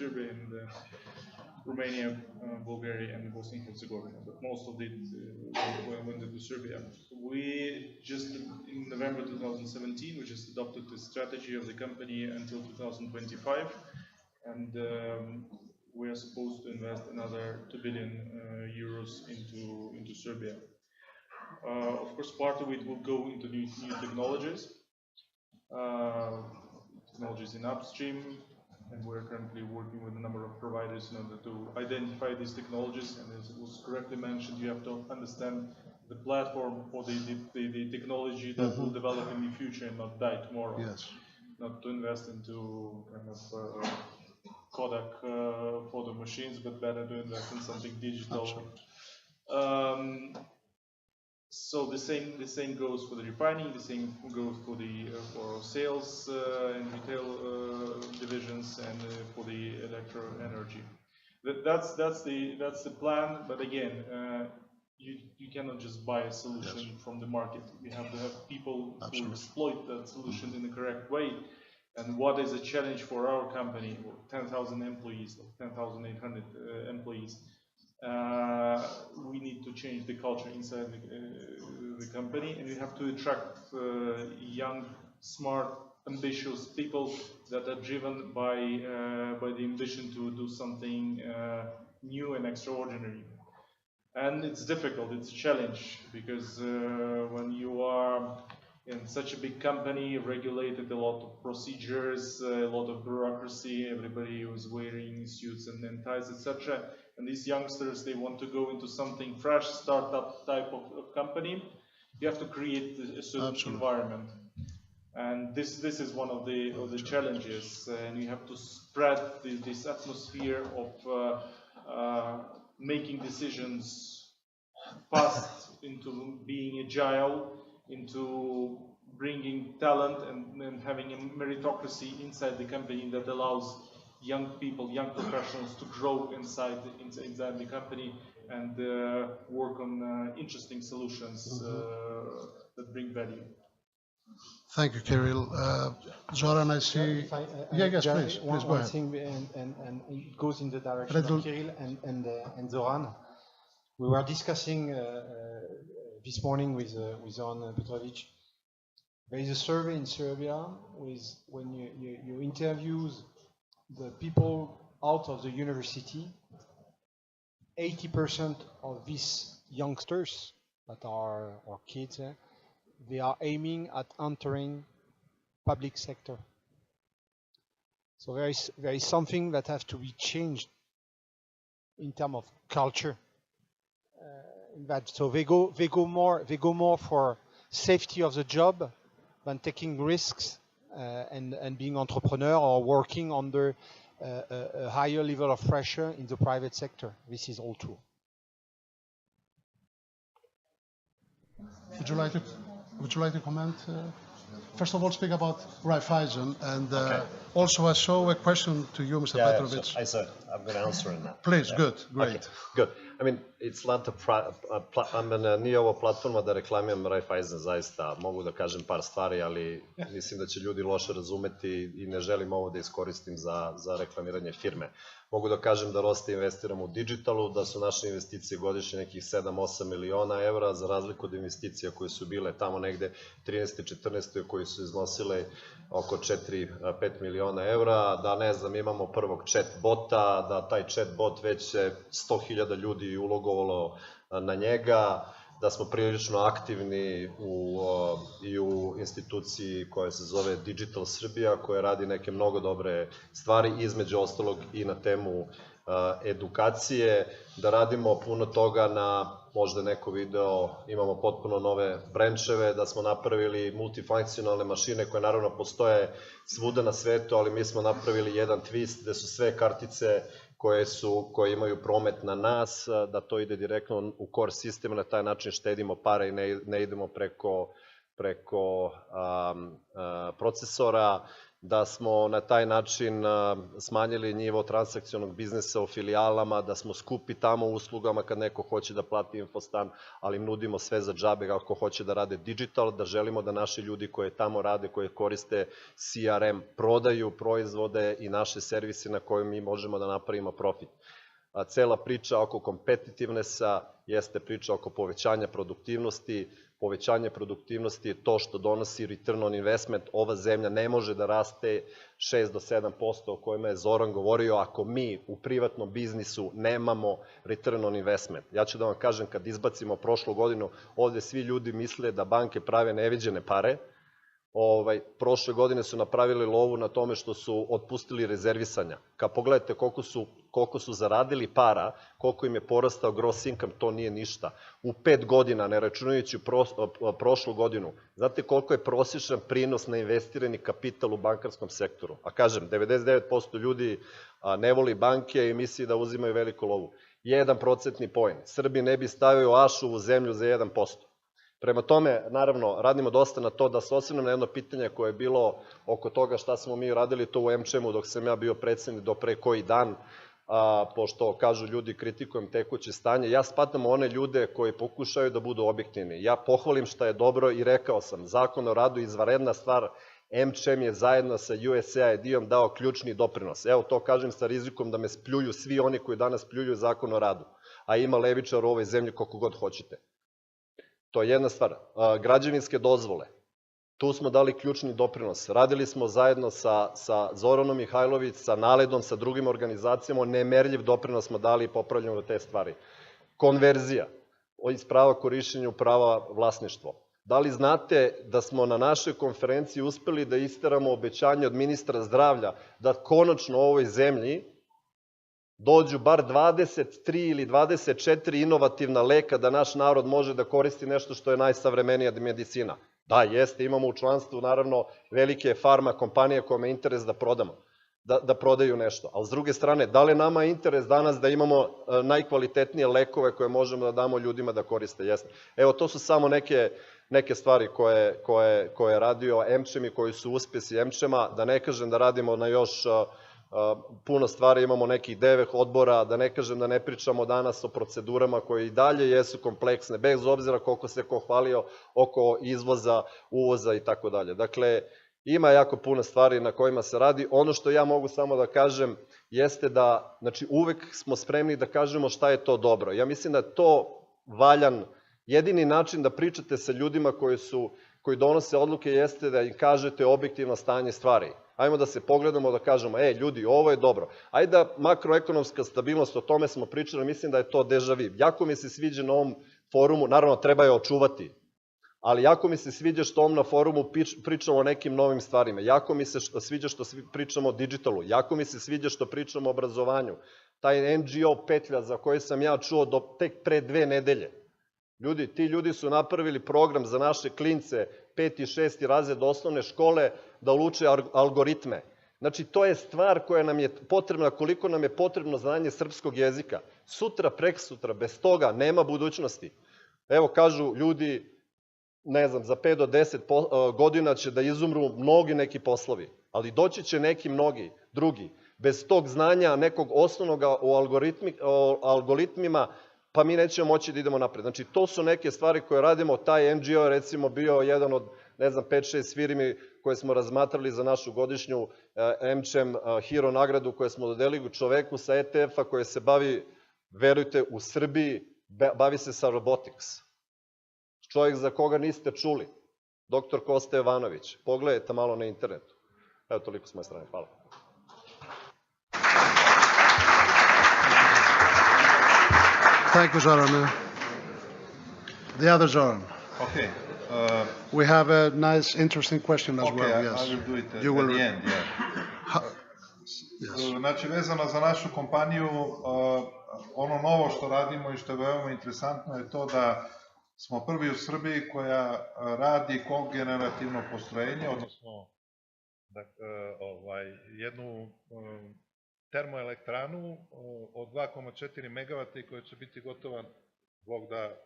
and Romania, Bulgaria, and Bosnia and Herzegovina. But most of it went into Serbia. We just, in November 2017, we just adopted the strategy of the company until 2025. And we are supposed to invest another 2 billion euros into Serbia. Of course, part of it will go into new technologies, technologies in upstream, and we're currently working with a number of providers in order to identify these technologies. And as it was correctly mentioned, you have to understand the platform or the technology that will develop in the future and not die tomorrow. Yes. Not to invest into kind of Kodak photo machines, but better to invest in something digital. So the same goes for the refining. The same goes for sales and retail divisions, and for the electro energy. That's the plan. But again, you cannot just buy a solution from the market. You have to have people who exploit that solution in the correct way. And what is a challenge for our company, 10,000 employees, 10,800 employees, we need to change the culture inside the company, and we have to attract young, smart, ambitious people that are driven by the ambition to do something new and extraordinary. And it's difficult, it's a challenge, because when you are in such a big company, regulated, a lot of procedures, a lot of bureaucracy, everybody was wearing suits and ties, etc. And these youngsters, they want to go into something fresh, startup type of company. You have to create a certain environment. And this is one of the challenges. And you have to spread this atmosphere of making decisions fast, into being agile, into bringing talent and having a meritocracy inside the company that allows young people, young professionals to grow inside the company and work on interesting solutions that bring value. Thank you, Kirill. Zoran, I see. Yes, please go ahead. One thing, and it goes in the direction of Kirill and Zoran. We were discussing this morning with Zoran PETROVIĆ. There is a survey in Serbia with when you interview the people out of the university, 80% of these youngsters that are, or kids, they are aiming at entering public sector. So there is something that has to be changed in terms of culture. In that, so they go more for safety of the job than taking risks and being entrepreneur or working under a higher level of pressure in the private sector. This is all true. Would you like to comment? First of all, speak about Raiffeisen, and also I saw a question to you, Mr. Petrović. Yeah, so I said I'm going to answer in that. Please, good, great. Okay, good. I mean, it's not nije ovo platforma da reklamiram Raiffeisen, zaista mogu da kažem par stvari, ali mislim da će ljudi loše razumeti i ne želim ovo da iskoristim za reklamiranje firme. Mogu da kažem da Roste investiramo u digitalu, da su naše investicije godišnje nekih 7-8 miliona evra, za razliku od investicija koje su bile tamo negde 13. 14. koji su iznosile oko 4-5 miliona evra, da ne znam, imamo prvog chat bota, da taj chat bot već 100.000 ljudi ulogovalo na njega, da smo prilično aktivni i u instituciji koja se zove Digital Serbia, koja radi neke mnogo dobre stvari, između ostalog i na temu edukacije, da radimo puno toga na, možda neko video, imamo potpuno nove brancheve, da smo napravili multifunkcionalne mašine koje naravno postoje svuda na svetu, ali mi smo napravili jedan twist gde su sve kartice koje imaju promet na nas, da to ide direktno u core sistem, na taj način štedimo pare i ne idemo preko procesora, da smo na taj način smanjili nivo transakcionog biznesa u filijalama, da smo skupi tamo u uslugama kad neko hoće da plati infostan, ali nudimo sve za džabe ako hoće da rade digital, da želimo da naši ljudi koje tamo rade, koje koriste CRM, prodaju proizvode i naše servise na koje mi možemo da napravimo profit. Cela priča oko competitivenessa jeste priča oko povećanja produktivnosti. Povećanje produktivnosti je to što donosi return on investment. Ova zemlja ne može da raste 6 do 7% o kojima je Zoran govorio ako mi u privatnom biznisu nemamo return on investment. Ja ću da vam kažem, kad izbacimo prošlu godinu, ovde svi ljudi misle da banke prave neviđene pare. Prošle godine su napravili lovu na tome što su otpustili rezervisanja. Kad pogledate koliko su zaradili para, koliko im je porastao gross income, to nije ništa. U 5 godina, ne računajući prošlu godinu, znate koliko je prosječan prinos na investirani kapital u bankarskom sektoru? A kažem, 99% ljudi ne voli banke i misli da uzimaju veliku lovu. 1% point. Srbi ne bi stavio Ašovu zemlju za 1%. Prema tome, naravno, radimo dosta na to da se osvrnem na jedno pitanje koje je bilo oko toga šta smo mi radili to u MČM-u dok sam ja bio predsednik do pre koji dan, pošto kažu ljudi kritikujem tekuće stanje. Ja spadam u one ljude koji pokušaju da budu objektivni. Ja pohvalim šta je dobro i rekao sam, zakon o radu je izvanredna stvar, MČM je zajedno sa USAID-om dao ključni doprinos. Evo to kažem sa rizikom da me spljuju svi oni koji danas pljuju zakon o radu, a ima levičar u ovoj zemlji koliko god hoćete. To je jedna stvar. Građevinske dozvole. Tu smo dali ključni doprinos. Radili smo zajedno sa Zoranom Mihajlović, sa Naledom, sa drugim organizacijama. Nemerljiv doprinos smo dali i popravljamo te stvari. Konverzija. Iz prava korišćenja u prava vlasništvo. Da li znate da smo na našoj konferenciji uspeli da isteramo obećanje od ministra zdravlja da konačno u ovoj zemlji dođu bar 23 ili 24 inovativna leka da naš narod može da koristi nešto što je najsavremenija medicina. Da, jeste, imamo u članstvu naravno velike farma kompanije kojima je interes da prodamo, da prodaju nešto. Ali s druge strane, da li nama je interes danas da imamo najkvalitetnije lekove koje možemo da damo ljudima da koriste? Jeste. Evo, to su samo neke stvari koje je radio MČM i koji su uspesi MČM-a, da ne kažem da radimo na još puno stvari, imamo nekih 9 odbora, da ne kažem da ne pričamo danas o procedurama koje i dalje jesu kompleksne, bez obzira koliko se ko hvalio oko izvoza, uvoza i tako dalje. Dakle, ima jako puno stvari na kojima se radi. Ono što ja mogu samo da kažem jeste da, znači, uvek smo spremni da kažemo šta je to dobro. Ja mislim da je to valjan, jedini način da pričate sa ljudima koji su koji donose odluke jeste da im kažete objektivno stanje stvari. Ajmo da se pogledamo, da kažemo, ljudi, ovo je dobro. Ajde da makroekonomska stabilnost, o tome smo pričali, mislim da je to deja vu. Jako mi se sviđa na ovom forumu, naravno treba je očuvati, ali jako mi se sviđa što ovom na forumu pričamo o nekim novim stvarima. Jako mi se sviđa što pričamo o digitalu. Jako mi se sviđa što pričamo o obrazovanju. Taj NGO petlja za koji sam ja čuo tek pre 2 nedelje. Ljudi, ti ljudi su napravili program za naše klince 5. i 6. razred osnovne škole da uče algoritme. Znači, to je stvar koja nam je potrebna, koliko nam je potrebno znanje srpskog jezika. Sutra, preksutra, bez toga nema budućnosti. Evo, kažu ljudi, ne znam, za 5 do 10 godina će da izumru mnogi neki poslovi, ali doći će neki mnogi drugi. Bez tog znanja nekog osnovnog o algoritmima, pa mi nećemo moći da idemo napred. Znači, to su neke stvari koje radimo. Taj NGO je, recimo, bio jedan od, ne znam, 5-6 firmi koje smo razmatrali za našu godišnju MČM Hero nagradu koje smo dodelili čoveku sa ETF-a koje se bavi, verujte, u Srbiji, bavi se sa robotics. Čovjek za koga niste čuli, dr. Kosta Jovanović. Pogledajte malo na internetu. Evo, toliko s moje strane. Hvala. Thank you, Zoran. The other Zoran. Okay. We have a nice, interesting question as well. Yes. I will do it at the end. Yes. Znači, vezano za našu kompaniju, ono novo što radimo i što je veoma interesantno je to da smo prvi u Srbiji koja radi kogenerativno postrojenje, odnosno jednu termoelektranu od 2,4 MW koja će biti gotova, Bog da,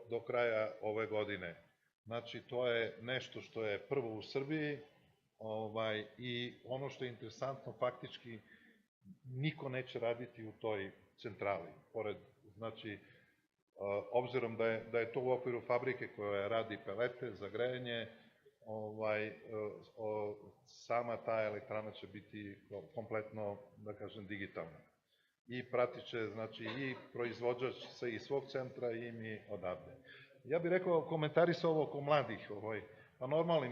do kraja ove godine. Znači, to je nešto što je prvo u Srbiji i ono što je interesantno, faktički niko neće raditi u toj centrali. Znači, obzirom da je to u okviru fabrike koja radi pelete za grejanje, sama ta elektrana će biti kompletno, da kažem, digitalna. I pratit će, znači, i proizvođač se iz svog centra i mi odavde. Ja bih rekao, komentarisao ovo oko mladih. Pa normalni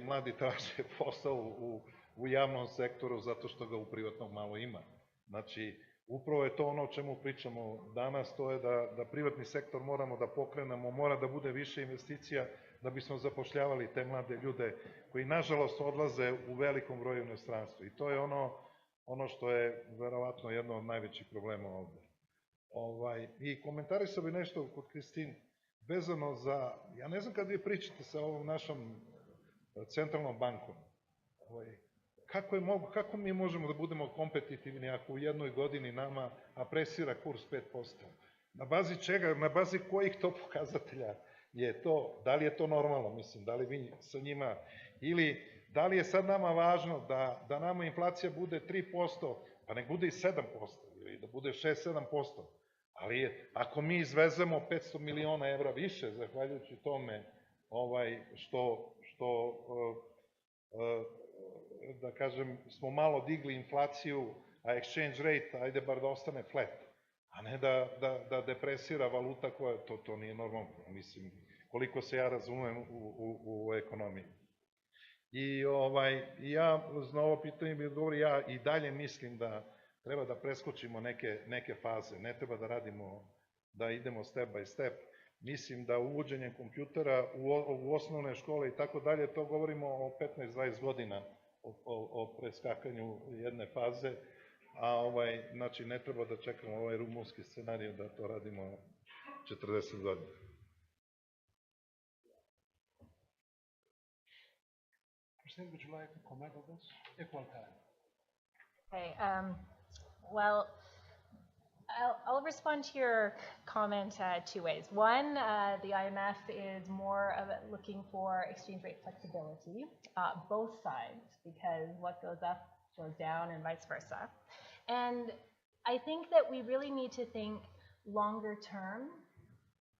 mladi traže posao u javnom sektoru zato što ga u privatnom malo ima. Znači, upravo je to ono o čemu pričamo danas, to je da privatni sektor moramo da pokrenemo, mora da bude više investicija da bismo zapošljavali te mlade ljude koji, nažalost, odlaze u velikom broju inostranstvu. I to je ono što je verovatno jedno od najvećih problema ovde. I komentarisao bi nešto kod Kristin vezano za, ja ne znam kad vi pričate sa ovom našom centralnom bankom, kako mi možemo da budemo kompetitivni ako u jednoj godini nama apresira kurs 5%? Na bazi čega, na bazi kojih to pokazatelja je to, da li je to normalno, mislim, da li vi sa njima, ili da li je sad nama važno da nama inflacija bude 3%, pa nek bude i 7%, ili da bude 6-7%, ali ako mi izvezemo 500 miliona evra više, zahvaljujući tome što da kažem, smo malo digli inflaciju, a exchange rate, ajde bar da ostane flat, a ne da depresira valuta koja, to nije normalno, mislim, koliko se ja razumem u ekonomiji. I ja, na ovo pitanje bih odgovorio, ja i dalje mislim da treba da preskočimo neke faze, ne treba da radimo, da idemo step by step. Mislim da uvođenjem kompjutera u osnovne škole i tako dalje, to govorimo o 15-20 godina, o preskakanju jedne faze, a znači ne treba da čekamo ovaj rumunski scenarij da to radimo 40 godina. Christine, would you like to comment on this? Equal time. Okay, well, I'll respond to your comment 2 ways. One, the IMF is more of looking for exchange rate flexibility, both sides, because what goes up goes down and vice versa. And I think that we really need to think longer term.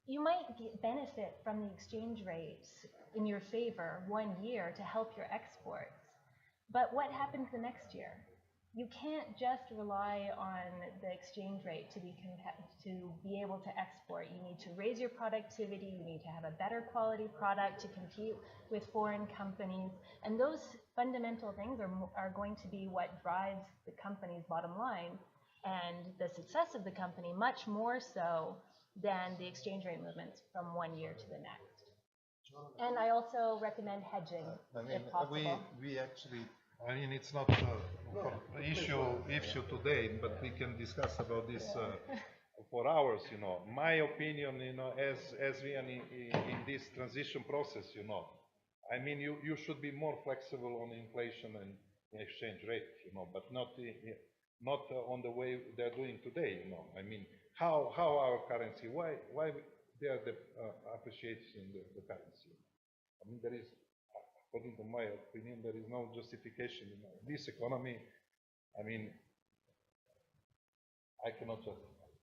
You might benefit from the exchange rates in your favor 1 year to help your exports, but what happens the next year? you can't just rely on the exchange rate to be able to export. You need to raise your productivity, you need to have a better quality product to compete with foreign companies, and those fundamental things are going to be what drives the company's bottom line and the success of the company, much more so than the exchange rate movements from one year to the next. And I also recommend hedging, if possible. We actually, I mean, it's not an issue today, but we can discuss about this for hours, you know. My opinion, you know, as we are in this transition process, you know, I mean, you should be more flexible on inflation and exchange rate, you know, but not on the way they're doing today, you know. I mean, how our currency, why they are appreciating the currency? I mean, there is, according to my opinion, there is no justification in this economy. I mean, I cannot justify it.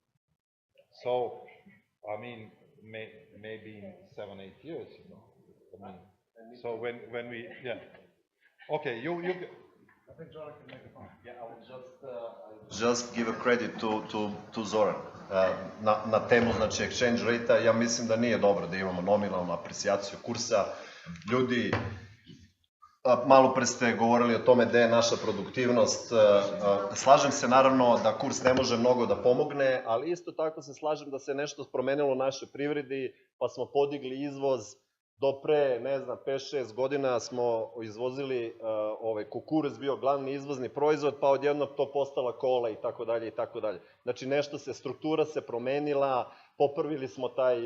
So, I mean, maybe in 7-8 years, you know. I mean, so when we, yeah. Okay, you I think Zoran can make a point. Yeah, I would just give a credit to Zoran. Na temu, znači, exchange rate-a, ja mislim da nije dobro da imamo nominalnu aprecijaciju kursa. Ljudi, malo pre ste govorili o tome gde je naša produktivnost. Slažem se naravno da kurs ne može mnogo da pomogne, ali isto tako se slažem da se nešto promenilo u našoj privredi, pa smo podigli izvoz. Do pre, ne znam, 5-6 godina smo izvozili, kukuruz bio glavni izvozni proizvod, pa odjednom to postala kola i tako dalje i tako dalje. Znači nešto se, struktura se promenila, popravili smo taj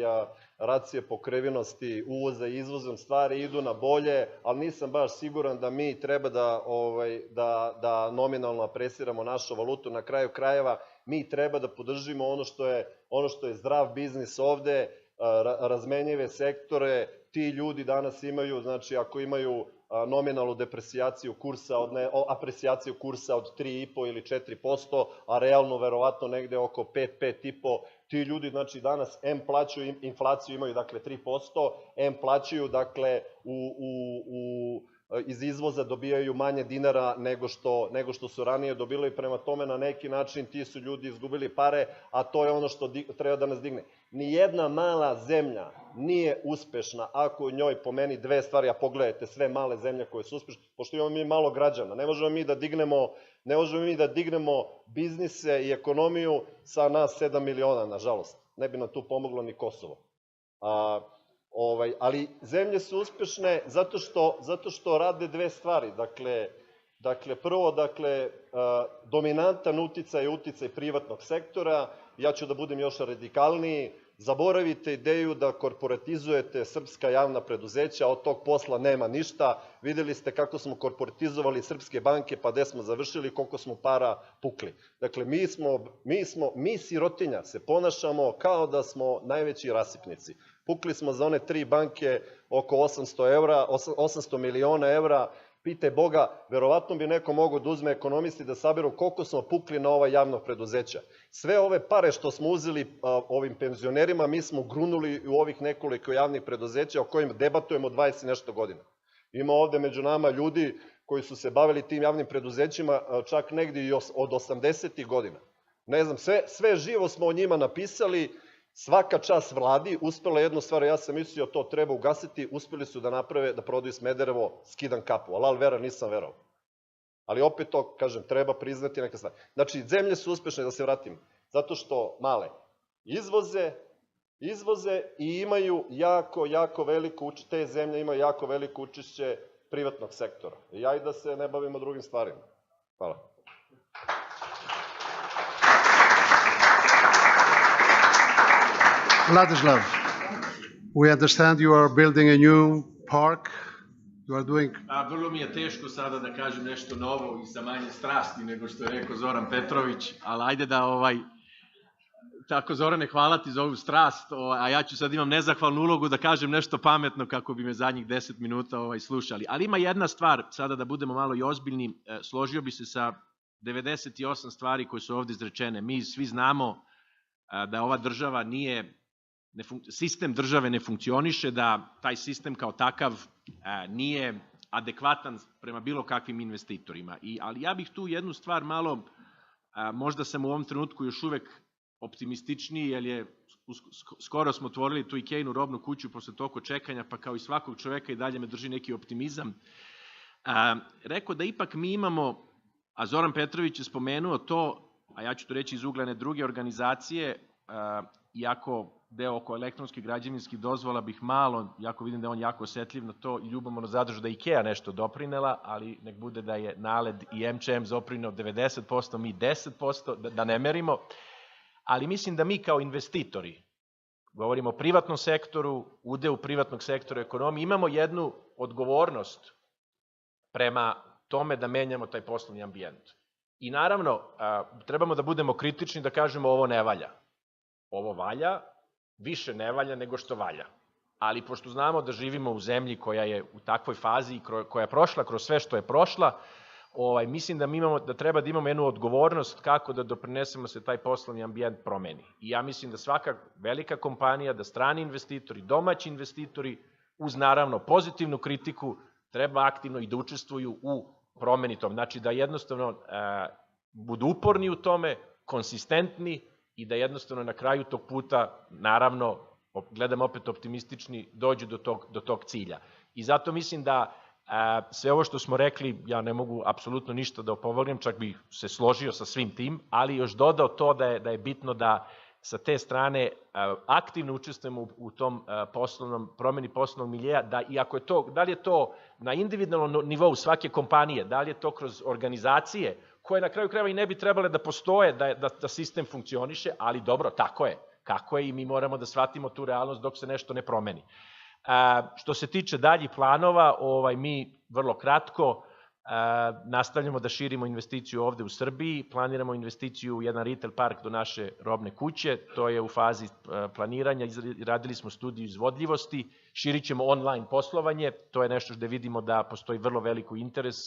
racije pokrivenosti uvoza i izvozom, stvari idu na bolje, ali nisam baš siguran da mi treba da nominalno apresiramo našu valutu. Na kraju krajeva mi treba da podržimo ono što je zdrav biznis ovde, razmenjive sektore. Ti ljudi danas imaju, znači ako imaju nominalnu depresijaciju kursa, aprecijaciju kursa od 3,5 ili 4%, a realno verovatno negde oko 5,5%, ti ljudi znači danas M plaćaju inflaciju, imaju dakle 3%, M plaćaju dakle iz izvoza dobijaju manje dinara nego što su ranije dobili i prema tome na neki način ti su ljudi izgubili pare, a to je ono što treba da nas digne. Nijedna mala zemlja nije uspešna ako u njoj po meni dve stvari, a pogledajte sve male zemlje koje su uspešne, pošto imamo mi malo građana, ne možemo mi da dignemo biznise i ekonomiju sa nas 7 miliona, nažalost. Ne bi nam tu pomoglo ni Kosovo. Ali zemlje su uspešne zato što rade dve stvari. Dakle, prvo, dominantan uticaj je uticaj privatnog sektora. Ja ću da budem još radikalniji. Zaboravite ideju da korporatizujete srpska javna preduzeća, od tog posla nema ništa. Videli ste kako smo korporatizovali srpske banke, pa gde smo završili, koliko smo para pukli. Dakle, mi sirotinja se ponašamo kao da smo najveći rasipnici. Pukli smo za one 3 banke oko 800 miliona evra. Pitaj Boga, verovatno bi neko mogao da uzme ekonomisti da saberu koliko smo pukli na ova javna preduzeća. Sve ove pare što smo uzeli ovim penzionerima, mi smo grunuli u ovih nekoliko javnih preduzeća o kojim debatujemo 20 nešto godina. Ima ovde među nama ljudi koji su se bavili tim javnim preduzećima čak negdje i od 80. godina. Ne znam, sve živo smo o njima napisali. Svaka čast vladi, uspela jednu stvar, ja sam mislio to treba ugasiti, uspeli su da naprave, da prodaju Smederevo, skidam kapu, ali vera nisam verovao. Ali opet to, kažem, treba priznati neke stvari. Znači, zemlje su uspešne, da se vratim, zato što male izvoze i imaju jako veliko, te zemlje imaju jako veliko učešće privatnog sektora. I ajde da se ne bavimo drugim stvarima. Hvala. Vladislav, we understand you are building a new park. You are doing... Vrlo mi je teško sada da kažem nešto novo i sa manje strasti nego što je rekao Zoran Petrović, ali ajde da tako Zorane, hvala ti za ovu strast, a ja ću sad imam nezahvalnu ulogu da kažem nešto pametno kako bi me zadnjih 10 minuta slušali. Ali ima jedna stvar, sada da budemo malo i ozbiljni, složio bi se sa 98 stvari koje su ovde izrečene. Mi svi znamo da ova država sistem države ne funkcioniše, da taj sistem kao takav nije adekvatan prema bilo kakvim investitorima. Ali ja bih tu jednu stvar malo, možda sam u ovom trenutku još uvek optimističniji, jer skoro smo otvorili tu IKEA-inu robnu kuću posle toliko čekanja, pa kao i svakog čoveka i dalje me drži neki optimizam. Rekao da ipak mi imamo, a Zoran Petrović je spomenuo to, a ja ću to reći iz ugla druge organizacije, iako deo oko elektronskih građevinskih dozvola bih malo, jako vidim da je on jako osetljiv na to i ljubomorno zadržao da IKEA nešto doprinela, ali nek bude da je NALED i MČM doprineo 90%, mi 10%, da ne merimo, ali mislim da mi kao investitori, govorimo o privatnom sektoru, udeu privatnog sektora ekonomije, imamo jednu odgovornost prema tome da menjamo taj poslovni ambijent. I naravno, trebamo da budemo kritični, da kažemo ovo ne valja. Ovo valja, više ne valja nego što valja. Ali pošto znamo da živimo u zemlji koja je u takvoj fazi i koja je prošla kroz sve što je prošla, mislim da treba da imamo jednu odgovornost kako da doprinesemo se taj poslovni ambijent promeni. I ja mislim da svaka velika kompanija, da strani investitori, domaći investitori, uz naravno pozitivnu kritiku, treba aktivno i da učestvuju u promeni tom. Znači da jednostavno budu uporni u tome, konsistentni i da jednostavno na kraju tog puta, naravno, gledam opet optimistični, dođu do tog cilja. I zato mislim da sve ovo što smo rekli, ja ne mogu apsolutno ništa da opovrgnem, čak bih se složio sa svim tim, ali još dodao to da je bitno da sa te strane aktivno učestvujemo u tom promeni poslovnog miljeja, da i ako je to, da li je to na individualnom nivou svake kompanije, da li je to kroz organizacije, koje na kraju krajeva i ne bi trebale da postoje, da sistem funkcioniše, ali dobro, tako je. Kako je i mi moramo da shvatimo tu realnost dok se nešto ne promeni. Što se tiče daljih planova, mi vrlo kratko nastavljamo da širimo investiciju ovde u Srbiji, planiramo investiciju u jedan retail park do naše robne kuće, to je u fazi planiranja, radili smo studiju izvodljivosti, širit ćemo online poslovanje, to je nešto gde vidimo da postoji vrlo veliko interes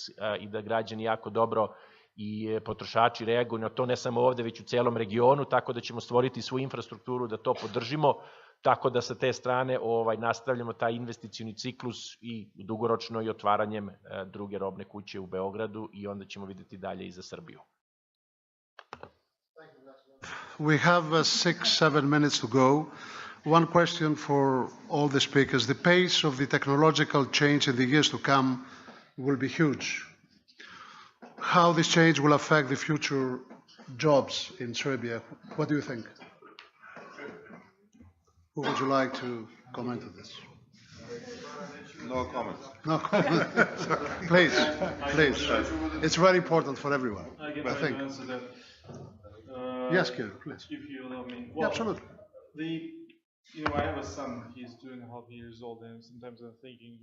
i da građani jako dobro i potrošači reaguju na to, ne samo ovde, već u celom regionu, tako da ćemo stvoriti svu infrastrukturu da to podržimo, tako da sa te strane nastavljamo taj investicioni ciklus i dugoročno i otvaranjem druge robne kuće u Beogradu i onda ćemo videti dalje i za Srbiju. We have 6-7 minutes to go. One question for all the speakers. The pace of the technological change in the years to come will be huge. How this change will affect the future jobs in Serbia? What do you think? Who would you like to comment on this? No comment. No comment. Please, please. It's very important for everyone. I think. Yes, Kirill, please. If you allow me. Well, absolutely. I have a son. He's 2.5 years old, and sometimes I'm thinking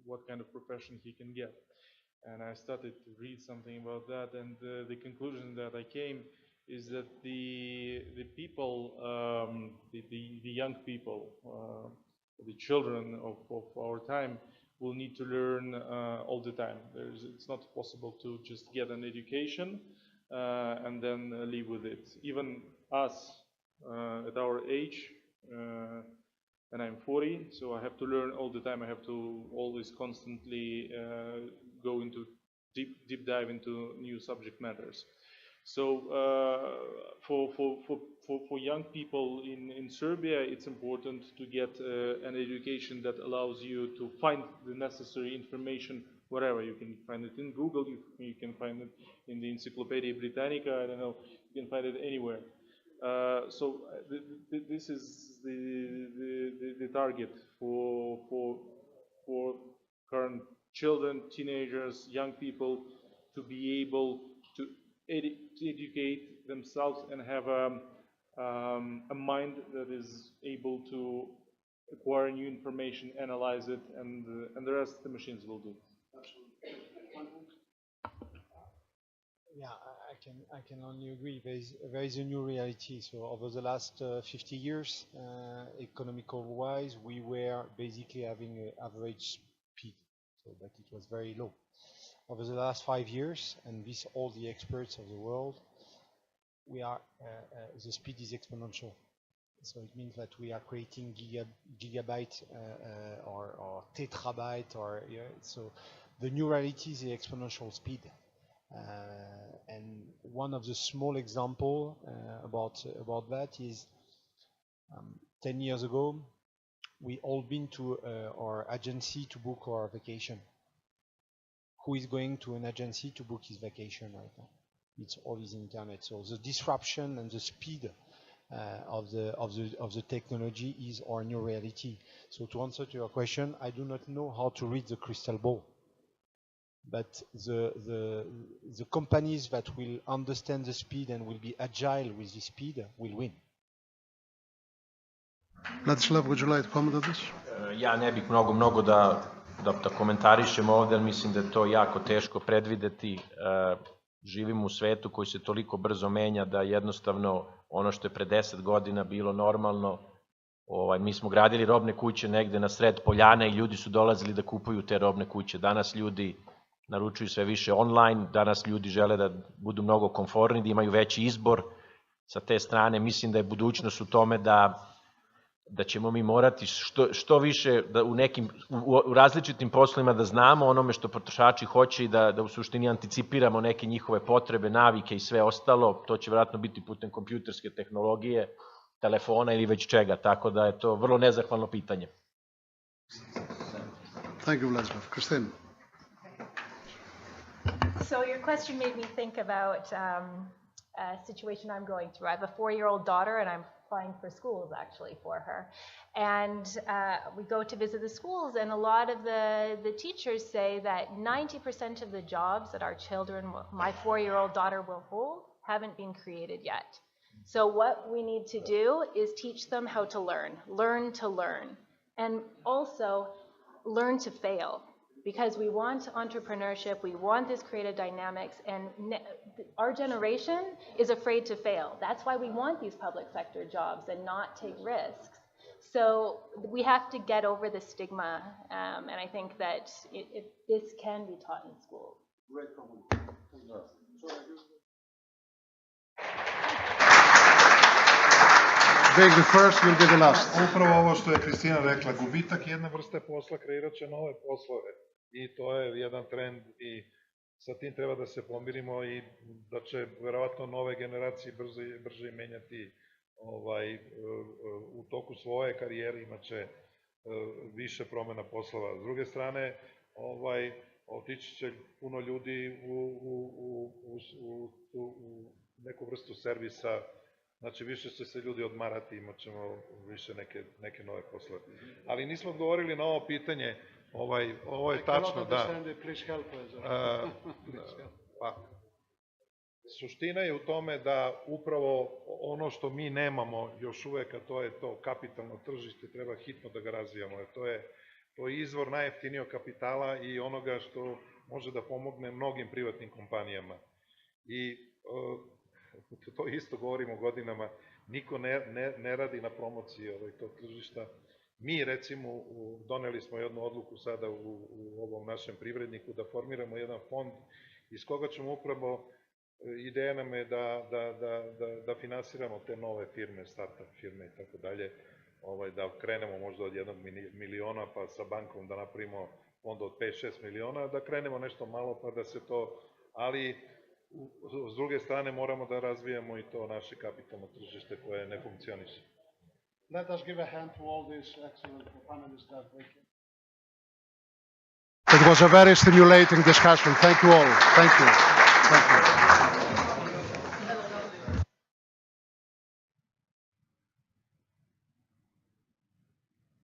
what kind of profession he can get. And I started to read something about that, and the conclusion that I came is that the people, the young people, the children of our time will need to learn all the time. It's not possible to just get an education and then live with it. Even us at our age, and I'm 40, so I have to learn all the time. I have to always constantly go into deep dive into new subject matters. So for young people in Serbia, it's important to get an education that allows you to find the necessary information wherever. You can find it in Google, you can find it in the Encyclopedia Britannica, I don't know, you can find it anywhere. So this is the target for current children, teenagers, young people to be able to educate themselves and have a mind that is able to acquire new information, analyze it, and the rest the machines will do. Yeah, I can only agree. There is a new reality. So over the last 50 years, economical-wise, we were basically having an average speed, so that it was very low. Over the last 5 years, and with all the experts of the world, we are the speed is exponential. So it means that we are creating gigabyte or terabyte, or so the new reality is the exponential speed. And one of the small example about that is 10 years ago, we all been to our agency to book our vacation. Who is going to an agency to book his vacation right now? It's always internet. So the disruption and the speed of the technology is our new reality. So to answer to your question, I do not know how to read the crystal ball, but the companies that will understand the speed and will be agile with the speed will win. Vladislav, would you like to comment on this? Ja ne bih mnogo da komentarišem ovde, ali mislim da je to jako teško predvideti. Živimo u svetu koji se toliko brzo menja da jednostavno ono što je pre 10 godina bilo normalno, mi smo gradili robne kuće negde na sred poljane i ljudi su dolazili da kupuju te robne kuće. Danas ljudi naručuju sve više online, danas ljudi žele da budu mnogo komforniji, da imaju veći izbor. Sa te strane mislim da je budućnost u tome da ćemo mi morati što više u različitim poslovima da znamo onome što potrošači hoće i da u suštini anticipiramo neke njihove potrebe, navike i sve ostalo. To će vjerojatno biti putem kompjuterske tehnologije, telefona ili već čega, tako da je to vrlo nezahvalno pitanje. Thank you, Vladislav. Quentin. So your question made me think about a situation I'm going through. I have a 4-year-old daughter and I'm applying for schools actually for her. And we go to visit the schools, and a lot of the teachers say that 90% of the jobs that our children, my 4-year-old daughter will hold, haven't been created yet. So what we need to do is teach them how to learn to learn, and also learn to fail. Because we want entrepreneurship, we want this creative dynamics, and our generation is afraid to fail. That's why we want these public sector jobs and not take risks. So we have to get over the stigma, and I think that this can be taught in schools. Great comment. Being the first will be the last. Upravo ovo što je Kristina rekla, gubitak jedne vrste posla kreirat će nove poslove. I to je jedan trend i sa tim treba da se pomirimo i da će verovatno nove generacije brže menjati u toku svoje karijere, imaće više promena poslova. S druge strane, otići će puno ljudi u neku vrstu servisa, znači više će se ljudi odmarati, imat ćemo više neke nove poslove. Ali nismo odgovorili na ovo pitanje, ovo je tačno, da. Suština je u tome da upravo ono što mi nemamo još uvek, a to je to kapitalno tržište, treba hitno da ga razvijamo. To je izvor najjeftinijog kapitala i onoga što može da pomogne mnogim privatnim kompanijama. I to isto govorimo godinama, niko ne radi na promociji tog tržišta. Mi, recimo, doneli smo jednu odluku sada u ovom našem Privredniku da formiramo jedan fond iz koga ćemo upravo, ideja nam je da finansiramo te nove firme, start-up firme i tako dalje, da krenemo možda od 1 miliona pa sa bankom da napravimo fond od 5-6 miliona, da krenemo nešto malo pa da se to, ali s druge strane moramo da razvijamo i to naše kapitalno tržište koje ne funkcioniše. Let us give a hand to all these excellent panelists that they came. It was a very stimulating discussion. Thank you all. Thank you.